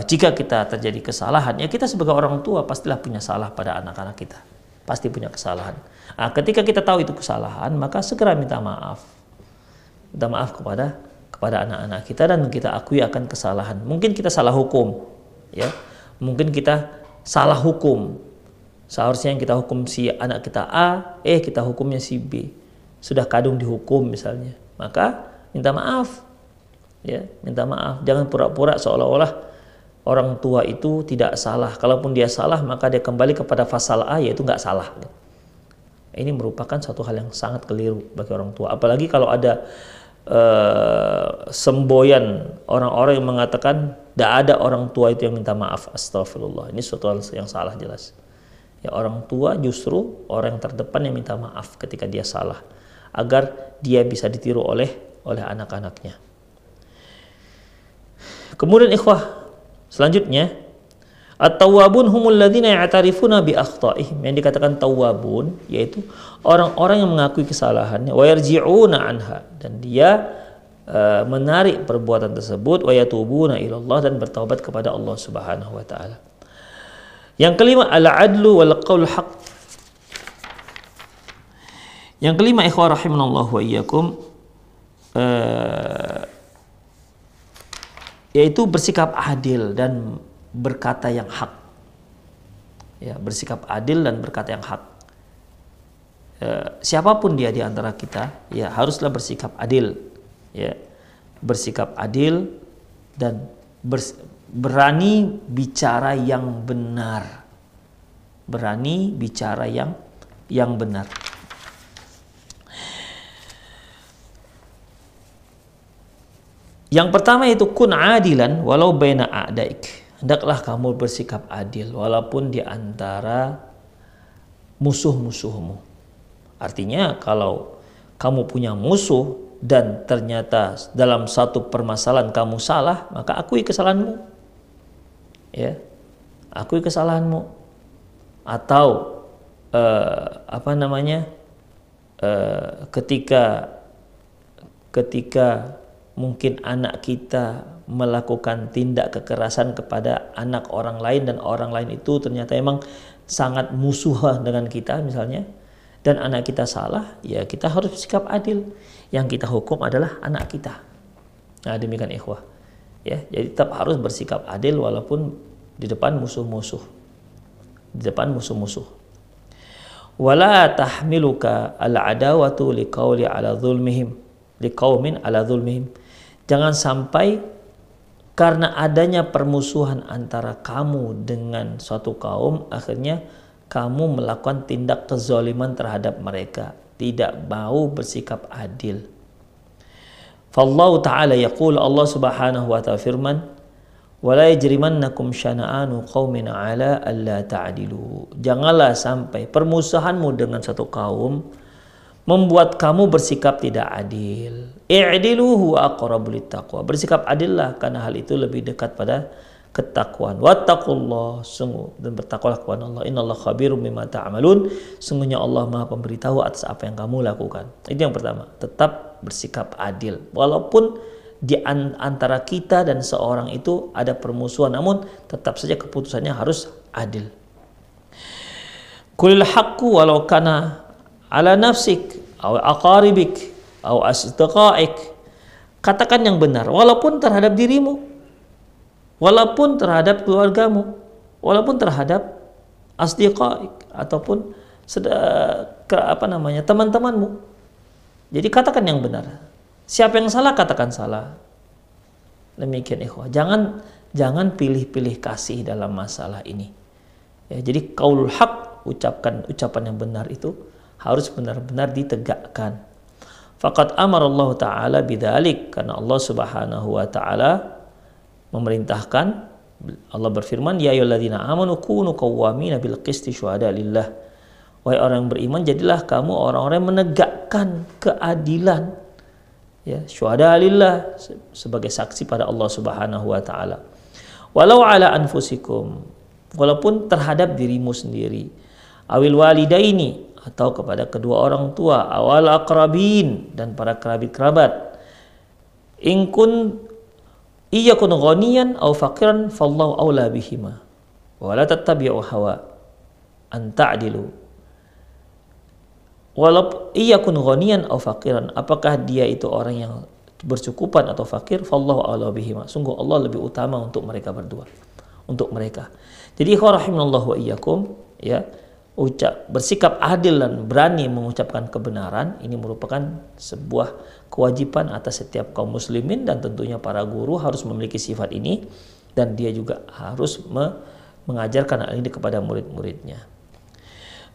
jika kita terjadi kesalahan, ya kita sebagai orang tua pastilah punya salah pada anak-anak kita, pasti punya kesalahan. Nah, ketika kita tahu itu kesalahan, maka segera minta maaf kepada anak-anak kita, dan kita akui akan kesalahan. Mungkin kita salah hukum, ya, mungkin kita salah hukum. Seharusnya yang kita hukum si anak kita A, kita hukumnya si B. Sudah kadung dihukum misalnya, maka minta maaf, ya, minta maaf. Jangan pura-pura seolah-olah orang tua itu tidak salah. Kalaupun dia salah, maka dia kembali kepada pasal A, yaitu nggak salah. Ini merupakan suatu hal yang sangat keliru bagi orang tua. Apalagi kalau ada semboyan orang-orang yang mengatakan tidak ada orang tua itu yang minta maaf. Astagfirullah. Ini suatu hal yang salah jelas. Ya, orang tua justru orang yang terdepan yang minta maaf ketika dia salah, agar dia bisa ditiru oleh anak-anaknya. Kemudian ikhwah, selanjutnya, at-tawwabun humul ladzina ya'tarifuna bi akhta'ihim. Yang dikatakan tawwabun yaitu orang-orang yang mengakui kesalahannya, wa yarji'una anha, dan dia menarik perbuatan tersebut, wa yatubuna ilallah, dan bertaubat kepada Allah Subhanahu wa taala. Yang kelima, al-adlu wal qaul haq. Yang kelima, ikhwah rahimanallahu wa iyyakum, yaitu bersikap adil dan berkata yang hak. Ya, bersikap adil dan berkata yang hak. siapapun dia di antara kita, ya haruslah bersikap adil, ya, bersikap adil dan berani bicara yang benar, berani bicara yang benar. Yang pertama itu kun adilan walau baina a'daik. Hendaklah kamu bersikap adil walaupun di antara musuh-musuhmu. Artinya kalau kamu punya musuh dan ternyata dalam satu permasalahan kamu salah, maka akui kesalahanmu. Ya. Akui kesalahanmu. Atau ketika mungkin anak kita melakukan tindak kekerasan kepada anak orang lain dan orang lain itu ternyata emang sangat musuhan dengan kita misalnya, dan anak kita salah, ya kita harus bersikap adil. Yang kita hukum adalah anak kita. Nah, demikian ikhwah. Ya, jadi tetap harus bersikap adil walaupun di depan musuh-musuh. Di depan musuh-musuh. Wala tahmiluka al-adawatu liqauli ala zulmihim, liqaumin ala zulmihim. Jangan sampai karena adanya permusuhan antara kamu dengan suatu kaum, akhirnya kamu melakukan tindak kezaliman terhadap mereka, tidak mau bersikap adil. Fallahu ta'ala yaqul, Allah subhanahu wa ta'ala firman, wala yajrimannakum syana'anu qaumin ala alla ta'dilu. Janganlah sampai permusuhanmu dengan satu kaum membuat kamu bersikap tidak adil. I'dilu huwa aqrabu littaqwa. Bersikap adillah karena hal itu lebih dekat pada ketakwaan. Wattaqullah, sungguh, dan bertakwalah kepada Allah. Innallaha khabirum bima ta'malun. Sungguhnya Allah Maha pemberitahu atas apa yang kamu lakukan. Itu yang pertama, tetap bersikap adil. Walaupun di antara kita dan seorang itu ada permusuhan, namun tetap saja keputusannya harus adil. Qulil haqqu walau kana ala nafsik aw aqaribik aw asdiqaik. Katakan yang benar walaupun terhadap dirimu, walaupun terhadap keluargamu, walaupun terhadap asdiqaik ataupun teman-temanmu. Jadi katakan yang benar. Siapa yang salah, katakan salah. Demikian ikhwah. Jangan pilih-pilih kasih dalam masalah ini. Ya, jadi qaulul haq, ucapan yang benar itu harus benar-benar ditegakkan. Faqad amarallahu ta'ala bidzalik, karena Allah subhanahu wa ta'ala memerintahkan, Allah berfirman, ya ayyuhalladzina amanu kunu qawwamina bil qisti syuhada lillah. Wahai orang yang beriman, jadilah kamu orang-orang yang menegakkan keadilan, ya, syuhada lillah, sebagai saksi pada Allah subhanahu wa ta'ala. Walau ala anfusikum, walaupun terhadap dirimu sendiri, awil walidaini, atau kepada kedua orang tua, awal aqrabin, dan para kerabat. In kun iyakun ghaniyan aw faqiran fallahu aula bihima wa la tattabi'u hawa an ta'dilu. Walaupun iyakun ghaniyan aw faqiran, apakah dia itu orang yang bercukupan atau fakir, fallahu aula bihima, sungguh Allah lebih utama untuk mereka berdua, untuk mereka. Jadi rahimallahu wa iyyakum, ya, bersikap adil dan berani mengucapkan kebenaran ini merupakan sebuah kewajiban atas setiap kaum muslimin, dan tentunya para guru harus memiliki sifat ini, dan dia juga harus mengajarkan hal ini kepada murid-muridnya.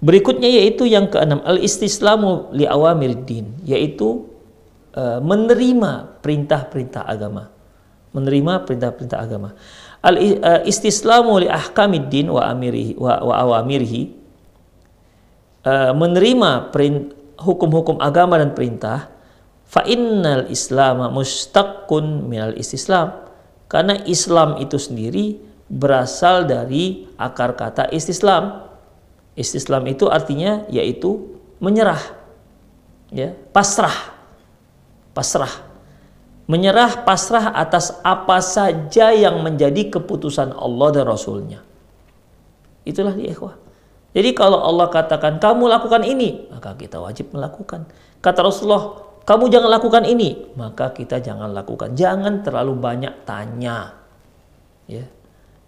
Berikutnya yaitu yang keenam, al-istislamu li awamiruddin, yaitu menerima perintah-perintah agama. Menerima perintah-perintah agama. Al-istislamu li ahkamiddin wa awamirihi, menerima hukum-hukum agama dan perintah. Fa innal islama mustaqqun minal istislam, karena Islam itu sendiri berasal dari akar kata istislam. Istislam itu artinya yaitu menyerah, ya, pasrah, menyerah, pasrah atas apa saja yang menjadi keputusan Allah dan Rasulnya. Itulah dia ikhwah. Jadi kalau Allah katakan kamu lakukan ini, maka kita wajib melakukan. Kata Rasulullah, kamu jangan lakukan ini, maka kita jangan lakukan. Jangan terlalu banyak tanya, ya,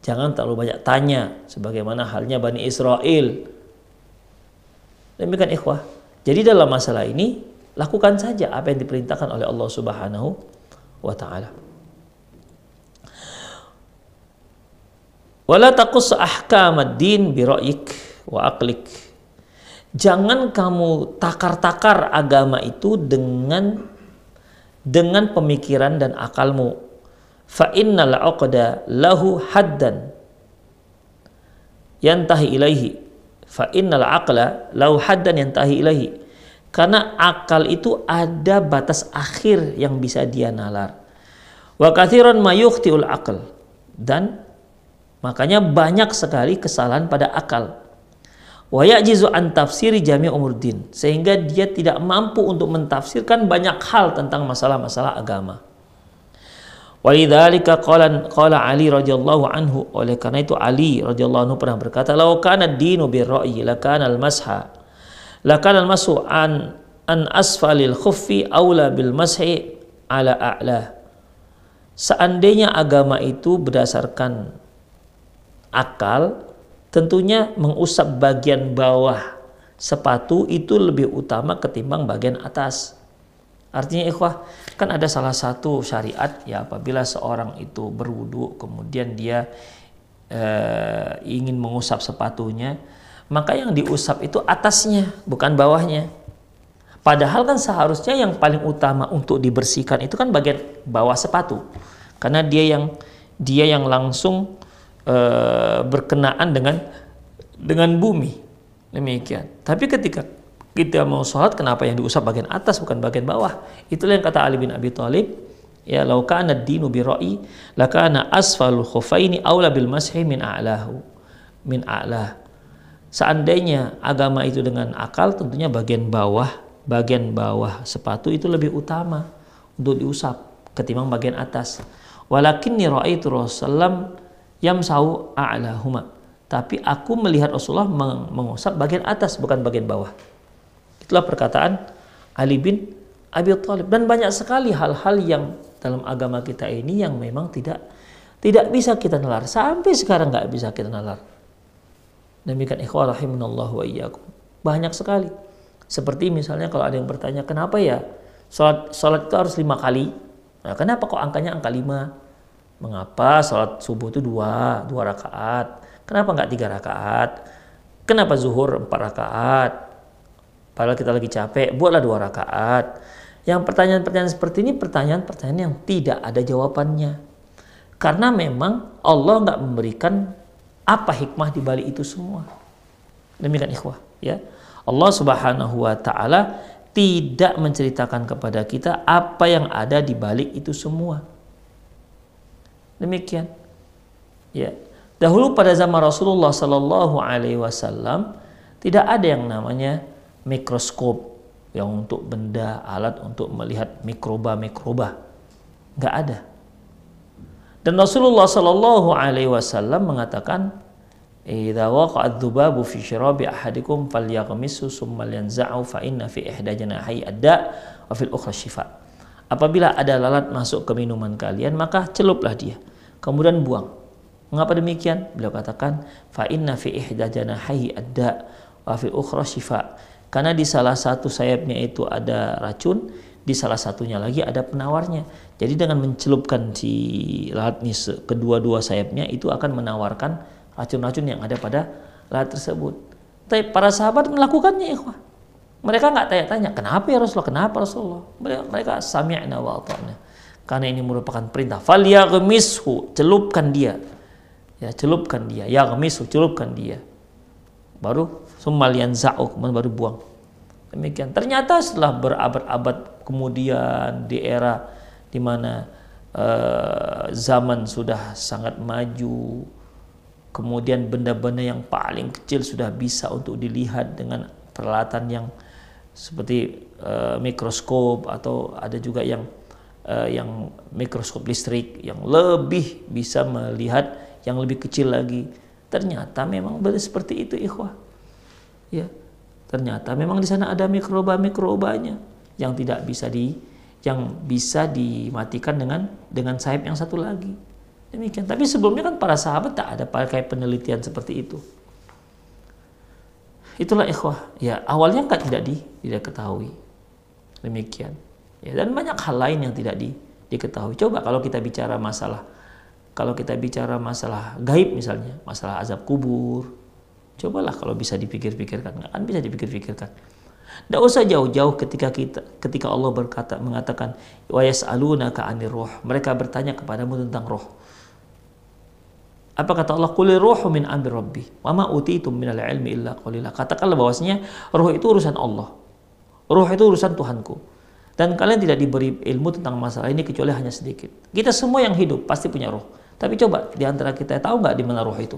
jangan terlalu banyak tanya, sebagaimana halnya Bani Israel. Demikian ikhwah. Jadi dalam masalah ini lakukan saja apa yang diperintahkan oleh Allah Subhanahu wa taala. Wala taqus ahkamad-din bi ra'yik wa aqlik. Jangan kamu takar-takar agama itu dengan pemikiran dan akalmu. Fa innal 'aqda lahu haddan yantahi ilaihi. Fa innal aqla lahu haddan yantahi ilaihi. Karena akal itu ada batas akhir yang bisa dia nalar. Wa katsiran ma yukhtiul aql. Dan makanya banyak sekali kesalahan pada akal. Wa ya'jizu an tafsiri jami' umurdin, sehingga dia tidak mampu untuk mentafsirkan banyak hal tentang masalah-masalah agama. Walidzalika qala Ali radhiyallahu anhu, oleh karena itu Ali radhiyallahu anhu pernah berkata, "Law kana ad-dinu bir-ra'yi lakana al-mashu an asfalil khuffi aula bil mashi ala a'la." Seandainya agama itu berdasarkan akal, tentunya mengusap bagian bawah sepatu itu lebih utama ketimbang bagian atas. Artinya ikhwah, kan ada salah satu syariat ya, apabila seorang itu berwudu kemudian dia ingin mengusap sepatunya, maka yang diusap itu atasnya, bukan bawahnya. Padahal kan seharusnya yang paling utama untuk dibersihkan itu kan bagian bawah sepatu, karena dia yang langsung berkenaan dengan bumi, demikian. Tapi ketika kita mau sholat, kenapa yang diusap bagian atas bukan bagian bawah? Itulah yang kata Ali bin Abi Thalib, ya, "Lau kana ad-dinu bi ra'i lakana asfalul khuffaini aula bil mashi min a'lah." Seandainya agama itu dengan akal, tentunya bagian bawah sepatu itu lebih utama untuk diusap ketimbang bagian atas. Walakinni ra'aitu Rasulullah yamsau a'lahuma. Tapi aku melihat Rasulullah mengusap bagian atas, bukan bagian bawah. Itulah perkataan Ali bin Abi Thalib. Dan banyak sekali hal-hal yang dalam agama kita ini yang memang tidak bisa kita nalar. Sampai sekarang nggak bisa kita nalar. Demikian ikhwah rahimanallahu wa iyyakum. Banyak sekali. Seperti misalnya kalau ada yang bertanya, kenapa ya salat itu harus 5 kali? Nah, kenapa kok angkanya angka 5? Mengapa salat subuh itu 2 rakaat? Kenapa nggak 3 rakaat? Kenapa zuhur 4 rakaat? Padahal kita lagi capek, buatlah 2 rakaat. Yang pertanyaan-pertanyaan seperti ini pertanyaan-pertanyaan yang tidak ada jawabannya. Karena memang Allah nggak memberikan apa hikmah di balik itu semua. Demikian ikhwah, ya. Allah Subhanahu wa taala tidak menceritakan kepada kita apa yang ada di balik itu semua. Demikian. Ya. Dahulu pada zaman Rasulullah sallallahu alaihi wasallam tidak ada yang namanya mikroskop yang untuk benda, alat untuk melihat mikroba, nggak ada. Dan Rasulullah Shallallahu Alaihi Wasallam mengatakan, "Idza waqa'ad dzubabu fi syirabi ahadikum falyaghmishu summa yanza'u fa inna fi ihda janahi adda wa fil ukhra shifa." Apabila ada lalat masuk ke minuman kalian, maka celuplah dia, kemudian buang. Mengapa demikian? Beliau katakan, "Fa inna fi ihda janahi adda wa fil ukhra shifa." Karena di salah satu sayapnya itu ada racun, di salah satunya lagi ada penawarnya. Jadi dengan mencelupkan si lalat ini kedua-dua sayapnya itu akan menawarkan racun-racun yang ada pada lalat tersebut. Tapi para sahabat melakukannya, ikhwah. Mereka nggak tanya-tanya, kenapa ya Rasulullah? Kenapa Rasulullah? Mereka sami'na wa ata'na. Karena ini merupakan perintah. Falyaghmishu, celupkan dia. Ya, celupkan dia. Yaghmishu, celupkan dia. Baru summal yanza'u, baru buang. Demikian. Ternyata setelah berabad-abad kemudian di era di mana zaman sudah sangat maju, kemudian benda-benda yang paling kecil sudah bisa untuk dilihat dengan peralatan yang seperti mikroskop, atau ada juga yang mikroskop listrik yang lebih bisa melihat yang lebih kecil lagi. Ternyata memang seperti itu, ikhwah. Ya, ternyata memang di sana ada mikroba-mikrobanya yang tidak bisa dimatikan dengan sayap yang satu lagi. Demikian. Tapi sebelumnya kan para sahabat tak ada pakai penelitian seperti itu. Itulah ikhwah. Ya, awalnya kan tidak ketahui. Demikian. Ya, dan banyak hal lain yang tidak diketahui. Coba kalau kita bicara masalah gaib misalnya, masalah azab kubur. Cobalah kalau bisa dipikir-pikirkan, nggak akan bisa dipikir-pikirkan. Tidak usah jauh-jauh ketika Allah mengatakan wa yas'alunaka 'anir ruh. Mereka bertanya kepadamu tentang roh. Apa kata Allah? Qulir ruhu min amri rabbi wa ma utitum minal ilmi illa qalila. Katakanlah bahwasanya roh itu urusan Allah. Roh itu urusan Tuhanku. Dan kalian tidak diberi ilmu tentang masalah ini kecuali hanya sedikit. Kita semua yang hidup pasti punya roh. Tapi coba di antara kita tahu nggak di mana roh itu?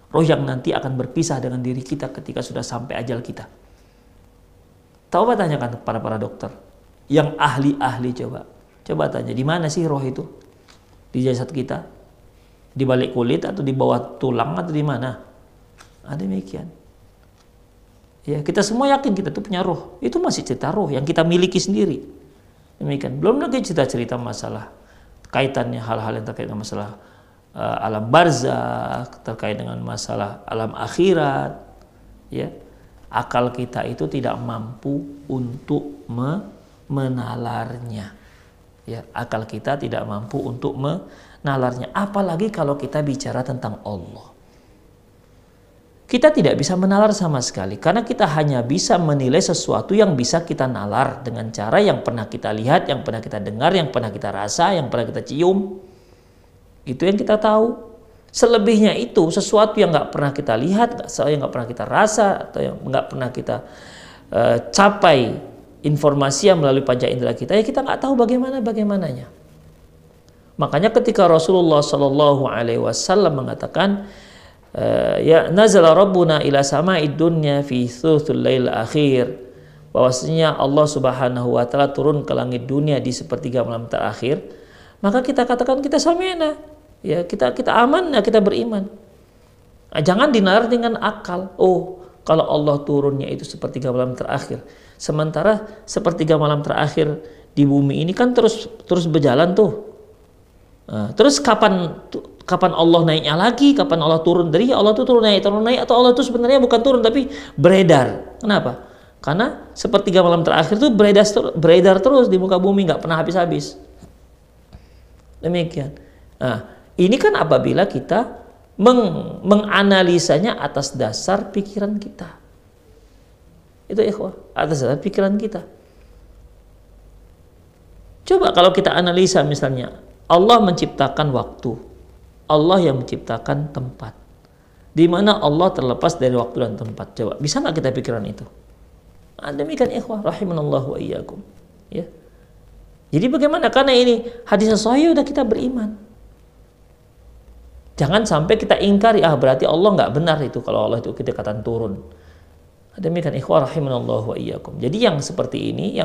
Roh yang nanti akan berpisah dengan diri kita ketika sudah sampai ajal kita. Coba tanyakan kepada para dokter yang ahli-ahli, coba tanya di mana sih roh itu? Di jasad kita? Di balik kulit atau di bawah tulang atau di mana? Demikian. Ya, kita semua yakin kita itu punya roh. Itu masih cerita roh yang kita miliki sendiri. Demikian. Belum lagi cerita-cerita masalah kaitannya hal-hal yang terkait dengan masalah alam barzakh, terkait dengan masalah alam akhirat. Ya. Akal kita itu tidak mampu untuk menalarnya. Ya, akal kita tidak mampu untuk menalarnya. Apalagi kalau kita bicara tentang Allah. Kita tidak bisa menalar sama sekali karena kita hanya bisa menilai sesuatu yang bisa kita nalar dengan cara yang pernah kita lihat, yang pernah kita dengar, yang pernah kita rasa, yang pernah kita cium. Itu yang kita tahu. Selebihnya itu sesuatu yang nggak pernah kita lihat, yang nggak pernah kita rasa, atau yang nggak pernah kita capai informasi yang melalui panca indera kita, ya kita nggak tahu bagaimananya. Makanya ketika Rasulullah Shallallahu Alaihi Wasallam mengatakan, ya nazala Rabbuna ila sama'id dunya fi thuluthil lail akhir, bahwasanya Allah Subhanahu Wa Taala turun ke langit dunia di sepertiga malam terakhir, maka kita katakan kita sami'na, ya kita aman, ya kita beriman. Jangan dinalar dengan akal. Oh, kalau Allah turunnya itu sepertiga malam terakhir, sementara sepertiga malam terakhir di bumi ini kan terus berjalan tuh. Terus kapan Allah naiknya lagi? Kapan Allah turun? Dari Allah tuh turun naik, atau Allah tuh sebenarnya bukan turun tapi beredar. Kenapa? Karena sepertiga malam terakhir tuh beredar terus di muka bumi, nggak pernah habis-habis. Demikian. Nah, ini kan apabila kita menganalisanya atas dasar pikiran kita. Itu ikhwah, atas dasar pikiran kita. Coba kalau kita analisa misalnya, Allah menciptakan waktu, Allah yang menciptakan tempat. Di mana Allah terlepas dari waktu dan tempat. Coba, bisa nggak kita pikiran itu? Demikian ikhwah, rahimanallahu wa iyyakum. Ya. Jadi bagaimana? Karena ini hadis sahih udah kita beriman. Jangan sampai kita ingkari, berarti Allah nggak benar itu kalau Allah itu kedekatan turun. Demikian ikhwah rahimanallahu wa iyyakum. Jadi yang seperti ini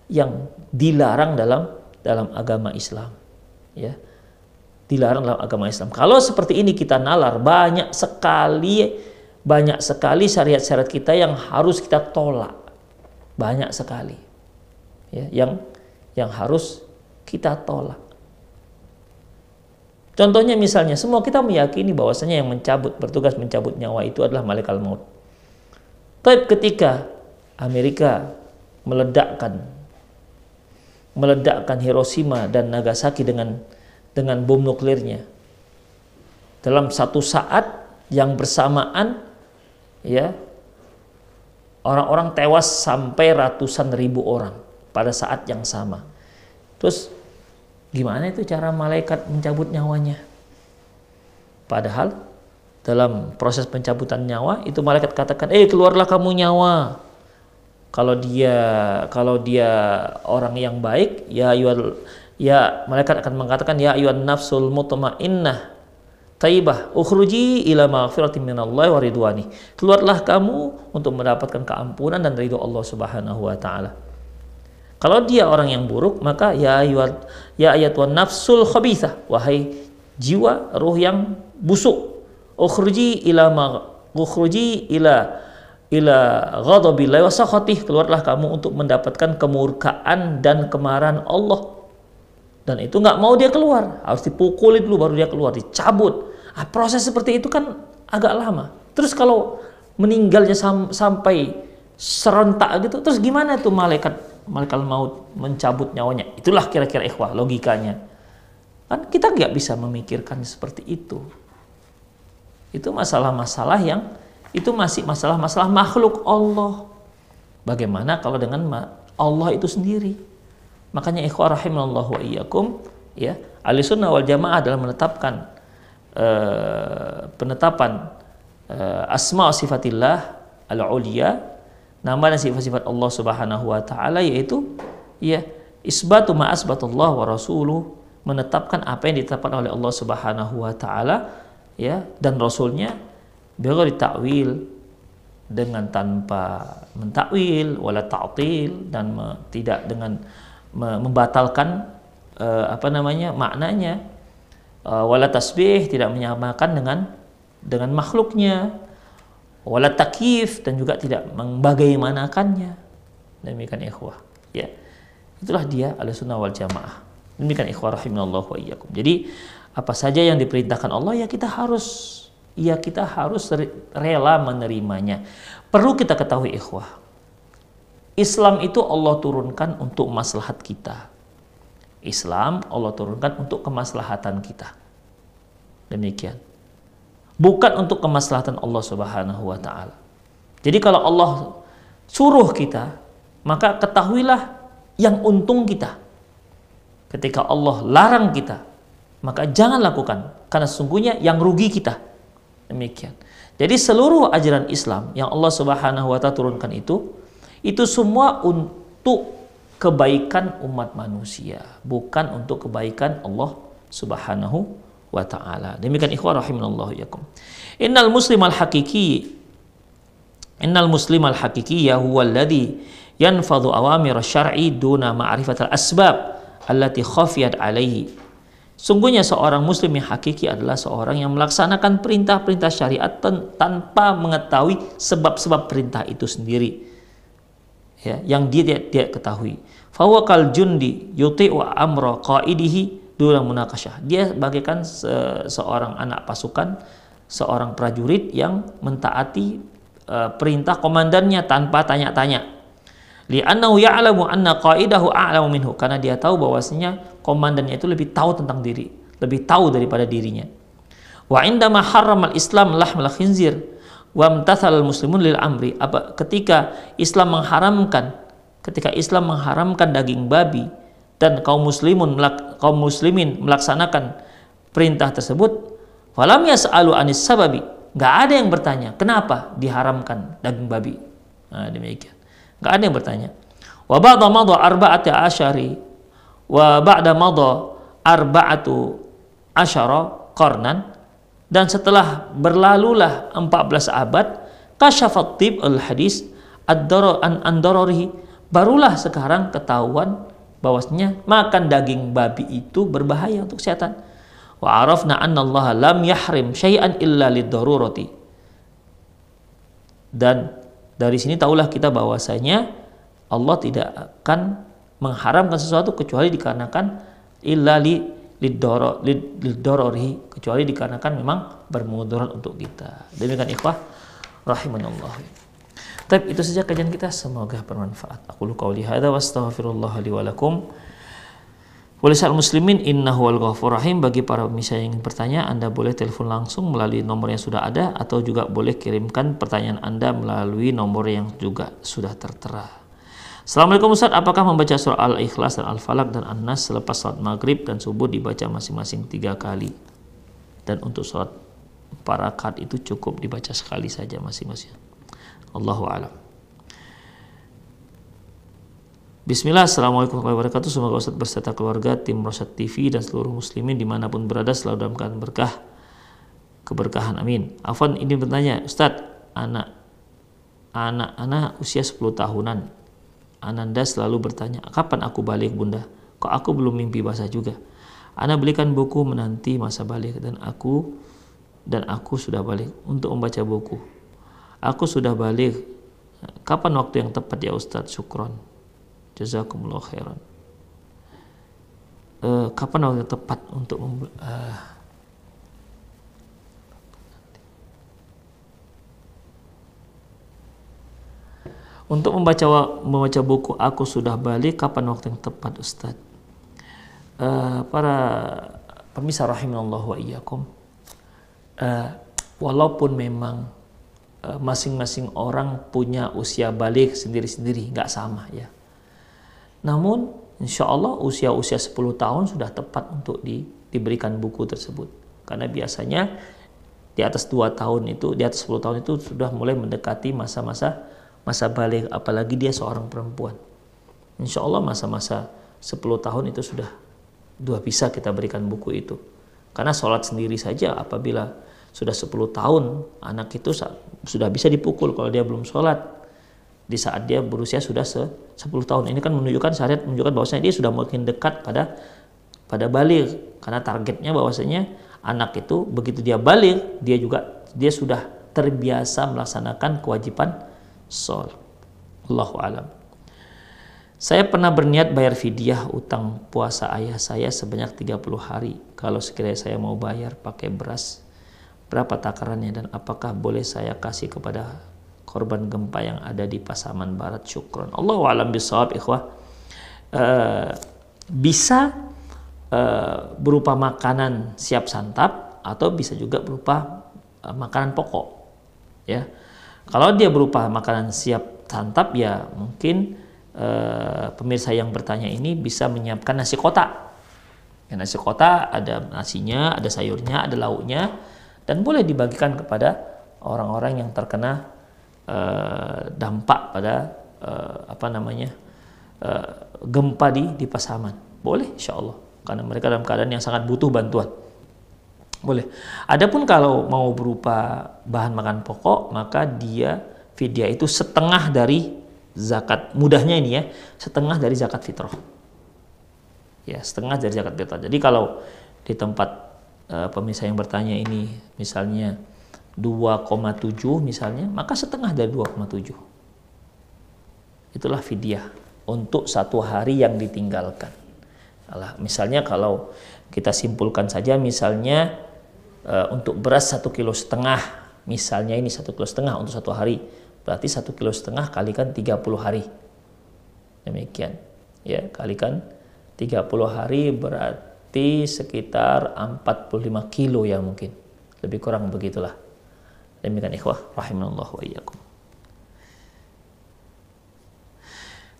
yang dilarang dalam agama Islam. Ya. Dilarang dalam agama Islam. Kalau seperti ini kita nalar, banyak sekali syariat-syariat kita yang harus kita tolak. Banyak sekali. Ya, yang harus kita tolak. Contohnya misalnya, semua kita meyakini bahwasanya yang bertugas mencabut nyawa itu adalah malaikat maut. Tapi ketika Amerika meledakkan Hiroshima dan Nagasaki dengan bom nuklirnya dalam satu saat yang bersamaan, ya, orang-orang tewas sampai ratusan ribu orang pada saat yang sama. Terus gimana itu cara malaikat mencabut nyawanya? Padahal dalam proses pencabutan nyawa itu malaikat katakan, keluarlah kamu nyawa. Kalau dia orang yang baik, malaikat akan mengatakan, ya ayyuhan nafsul mutmainnah thayyibah ukhruji ila maghfiratin minallahi wa ridwani. Keluarlah kamu untuk mendapatkan keampunan dan ridho Allah Subhanahu wa taala. Kalau dia orang yang buruk, maka ya ayyatuhan nafsul khabithah, wahai jiwa ruh yang busuk, ukhruji ila ghadabillahi wa sakhatih, keluarlah kamu untuk mendapatkan kemurkaan dan kemarahan Allah. Dan itu nggak mau dia keluar, harus dipukulin dulu baru dia keluar, dicabut. Proses seperti itu kan agak lama. Terus kalau meninggalnya sampai serentak gitu, terus gimana tuh malaikat maut mencabut nyawanya? Itulah kira-kira ikhwah logikanya. Kan kita nggak bisa memikirkan seperti itu. Itu masalah-masalah yang itu masih masalah-masalah makhluk Allah. Bagaimana kalau dengan Allah itu sendiri? Makanya ikhwah rahimallahu wa iyyakum, ya, Ahlussunnah wal Jamaah dalam menetapkan penetapan asma sifatillah al-ulia, nama dan sifat-sifat Allah Subhanahu wa taala, yaitu ya isbatu ma asbatullah wa rasuluh, menetapkan apa yang ditetapkan oleh Allah Subhanahu wa taala, ya, dan rasulnya, bighairi ta'wil, dengan tanpa mentakwil, wala ta'til, dan tidak dengan membatalkan maknanya, wala tasbih, tidak menyamakan dengan makhluknya, wala takyif, dan juga tidak membagaimanakannya. Demikian ikhwah, ya, itulah dia Ahlussunnah wal Jamaah. Demikian ikhwah rahimanallahu wa iyyakum. Jadi apa saja yang diperintahkan Allah, ya kita harus rela menerimanya. Perlu kita ketahui ikhwah, Islam itu Allah turunkan untuk maslahat kita. Islam Allah turunkan untuk kemaslahatan kita. Demikian. Bukan untuk kemaslahatan Allah Subhanahu wa taala. Jadi kalau Allah suruh kita, maka ketahuilah yang untung kita. Ketika Allah larang kita, maka jangan lakukan, karena sesungguhnya yang rugi kita. Demikian. Jadi seluruh ajaran Islam yang Allah Subhanahu wa taala turunkan itu semua untuk kebaikan umat manusia, bukan untuk kebaikan Allah Subhanahu wa taala. Demikian ikhwan rahimanallahu yakum. Innal muslimal haqiqi huwa alladhi yanfadhu awamir syar'i duna ma'rifatal asbab allati khafiyat alaihi. Sungguhnya seorang muslim yang hakiki adalah seorang yang melaksanakan perintah-perintah syariat tanpa mengetahui sebab-sebab perintah itu sendiri, ya, yang dia ketahui. Fahuwa kal jundi yuti'u amra qaidihi duna munakasyah. Dia bagaikan seorang anak pasukan, seorang prajurit yang mentaati perintah komandannya tanpa tanya-tanya. Li'annahu ya'lamu anna qaidahu a'lamu minhu, karena dia tahu bahwasanya komandannya itu lebih tahu tentang diri, lebih tahu daripada dirinya. Wa indama harramal Islam lahmal khinzir wa amtathal muslimun lil amri, ketika Islam mengharamkan daging babi dan kaum muslimin melaksanakan perintah tersebut, falam yas'alu anis sababi, enggak ada yang bertanya kenapa diharamkan daging babi. Nah, demikian. Enggak ada yang bertanya. Wa ba'da madha arba'ati asyari wa ba'da madha arba'atu asyara qarnan, dan setelah berlalulah 14 abad, kasyafat tib al hadis ad-dararihi, barulah sekarang ketahuan bahwasanya makan daging babi itu berbahaya untuk kesehatan. Wa arafna anna Allah lam yahrim syai'an illa lid-darurati, dan dari sini tahulah kita bahwasanya Allah tidak akan mengharamkan sesuatu kecuali dikarenakan illa lidorori, kecuali dikarenakan memang bermudarat untuk kita. Demikian ikhwah rahimanallah. Tapi itu saja kajian kita, semoga bermanfaat. Aku qauli hadza wa astaghfirullah li wa lakum. Walisal muslimin innahu wal ghafur rahim. Bagi para pemirsa yang ingin bertanya, Anda boleh telepon langsung melalui nomor yang sudah ada, atau juga boleh kirimkan pertanyaan Anda melalui nomor yang juga sudah tertera. Assalamualaikum Ustaz, apakah membaca surah Al-Ikhlas dan Al-Falaq dan An-Nas selepas salat maghrib dan subuh dibaca masing-masing 3 kali? Dan untuk salat 4 rakaat itu cukup dibaca sekali saja masing-masing? Allahu a'lam. Bismillah, assalamualaikum warahmatullahi wabarakatuh. Semoga Ustaz berserta keluarga, tim Rosyad TV dan seluruh muslimin dimanapun berada selalu dalam keadaan berkah, keberkahan, amin. Afwan, ini bertanya, Ustaz, anak usia 10 tahunan. Ananda selalu bertanya, kapan aku balik bunda? Kok aku belum mimpi basah juga? Ana belikan buku menanti masa balik, dan aku sudah balik untuk membaca buku. Aku sudah balik. Kapan waktu yang tepat ya Ustaz? Syukron. Jazakumullah khairan. Kapan waktu yang tepat untuk Untuk membaca buku Aku Sudah Balik, kapan waktu yang tepat Ustadz? Para pemirsa rahimanallah wa iyyakum, walaupun memang masing-masing orang punya usia balik sendiri-sendiri, nggak sama ya. Namun insya Allah usia-usia 10 tahun sudah tepat untuk diberikan buku tersebut. Karena biasanya di atas 2 tahun itu, di atas 10 tahun itu sudah mulai mendekati masa balik, apalagi dia seorang perempuan. Insya Allah masa-masa 10 tahun itu sudah bisa kita berikan buku itu. Karena sholat sendiri saja apabila sudah 10 tahun, anak itu sudah bisa dipukul kalau dia belum sholat di saat dia berusia sudah 10 tahun. Ini kan menunjukkan, syariat menunjukkan bahwasanya dia sudah makin dekat pada balik. Karena targetnya bahwasanya anak itu begitu dia balik, dia sudah terbiasa melaksanakan kewajiban sholat. Allahu a'lam. Saya pernah berniat bayar fidyah utang puasa ayah saya sebanyak 30 hari. Kalau sekiranya saya mau bayar pakai beras, berapa takarannya dan apakah boleh saya kasih kepada korban gempa yang ada di Pasaman Barat? Syukron. Allahu a'lam bishawab, ikhwah. Bisa berupa makanan siap santap atau bisa juga berupa makanan pokok. Ya, kalau dia berupa makanan siap santap, ya mungkin pemirsa yang bertanya ini bisa menyiapkan nasi kotak. Ya, nasi kotak ada nasinya, ada sayurnya, ada lauknya, dan boleh dibagikan kepada orang-orang yang terkena dampak pada gempa di Pasaman. Boleh insya Allah, karena mereka dalam keadaan yang sangat butuh bantuan. Boleh. Adapun kalau mau berupa bahan makan pokok, maka dia fidyah itu setengah dari zakat. Mudahnya ini ya, setengah dari zakat fitrah. Ya, setengah dari zakat fitrah. Jadi kalau di tempat pemirsa yang bertanya ini misalnya 2,7 misalnya, maka setengah dari 2,7 itulah fidyah untuk 1 hari yang ditinggalkan. Misalnya kalau kita simpulkan saja, misalnya untuk beras 1,5 kilo, misalnya ini 1,5 kilo untuk 1 hari, berarti 1,5 kilo kalikan 30 hari. Demikian ya, kalikan 30 hari berarti sekitar 45 kilo ya, mungkin lebih kurang begitulah. Demikian ikhwah rahimanallah wa iyyakum.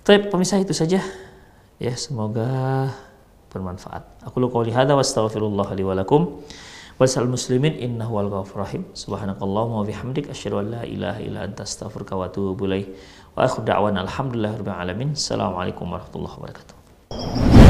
Baik, pemirsa, itu saja ya, semoga bermanfaat. Aku qouli hadza wa astaghfirullah li wa lakum wa lisal muslimin innahu wal ghafurur rahim. Subhanakallahumma wa bihamdik asyhadu an la ilaha illa anta astaghfiruka wa atubu ilaik. Wa akhiru da'wana alhamdulillahirabbil alamin. Assalamualaikum warahmatullahi wabarakatuh.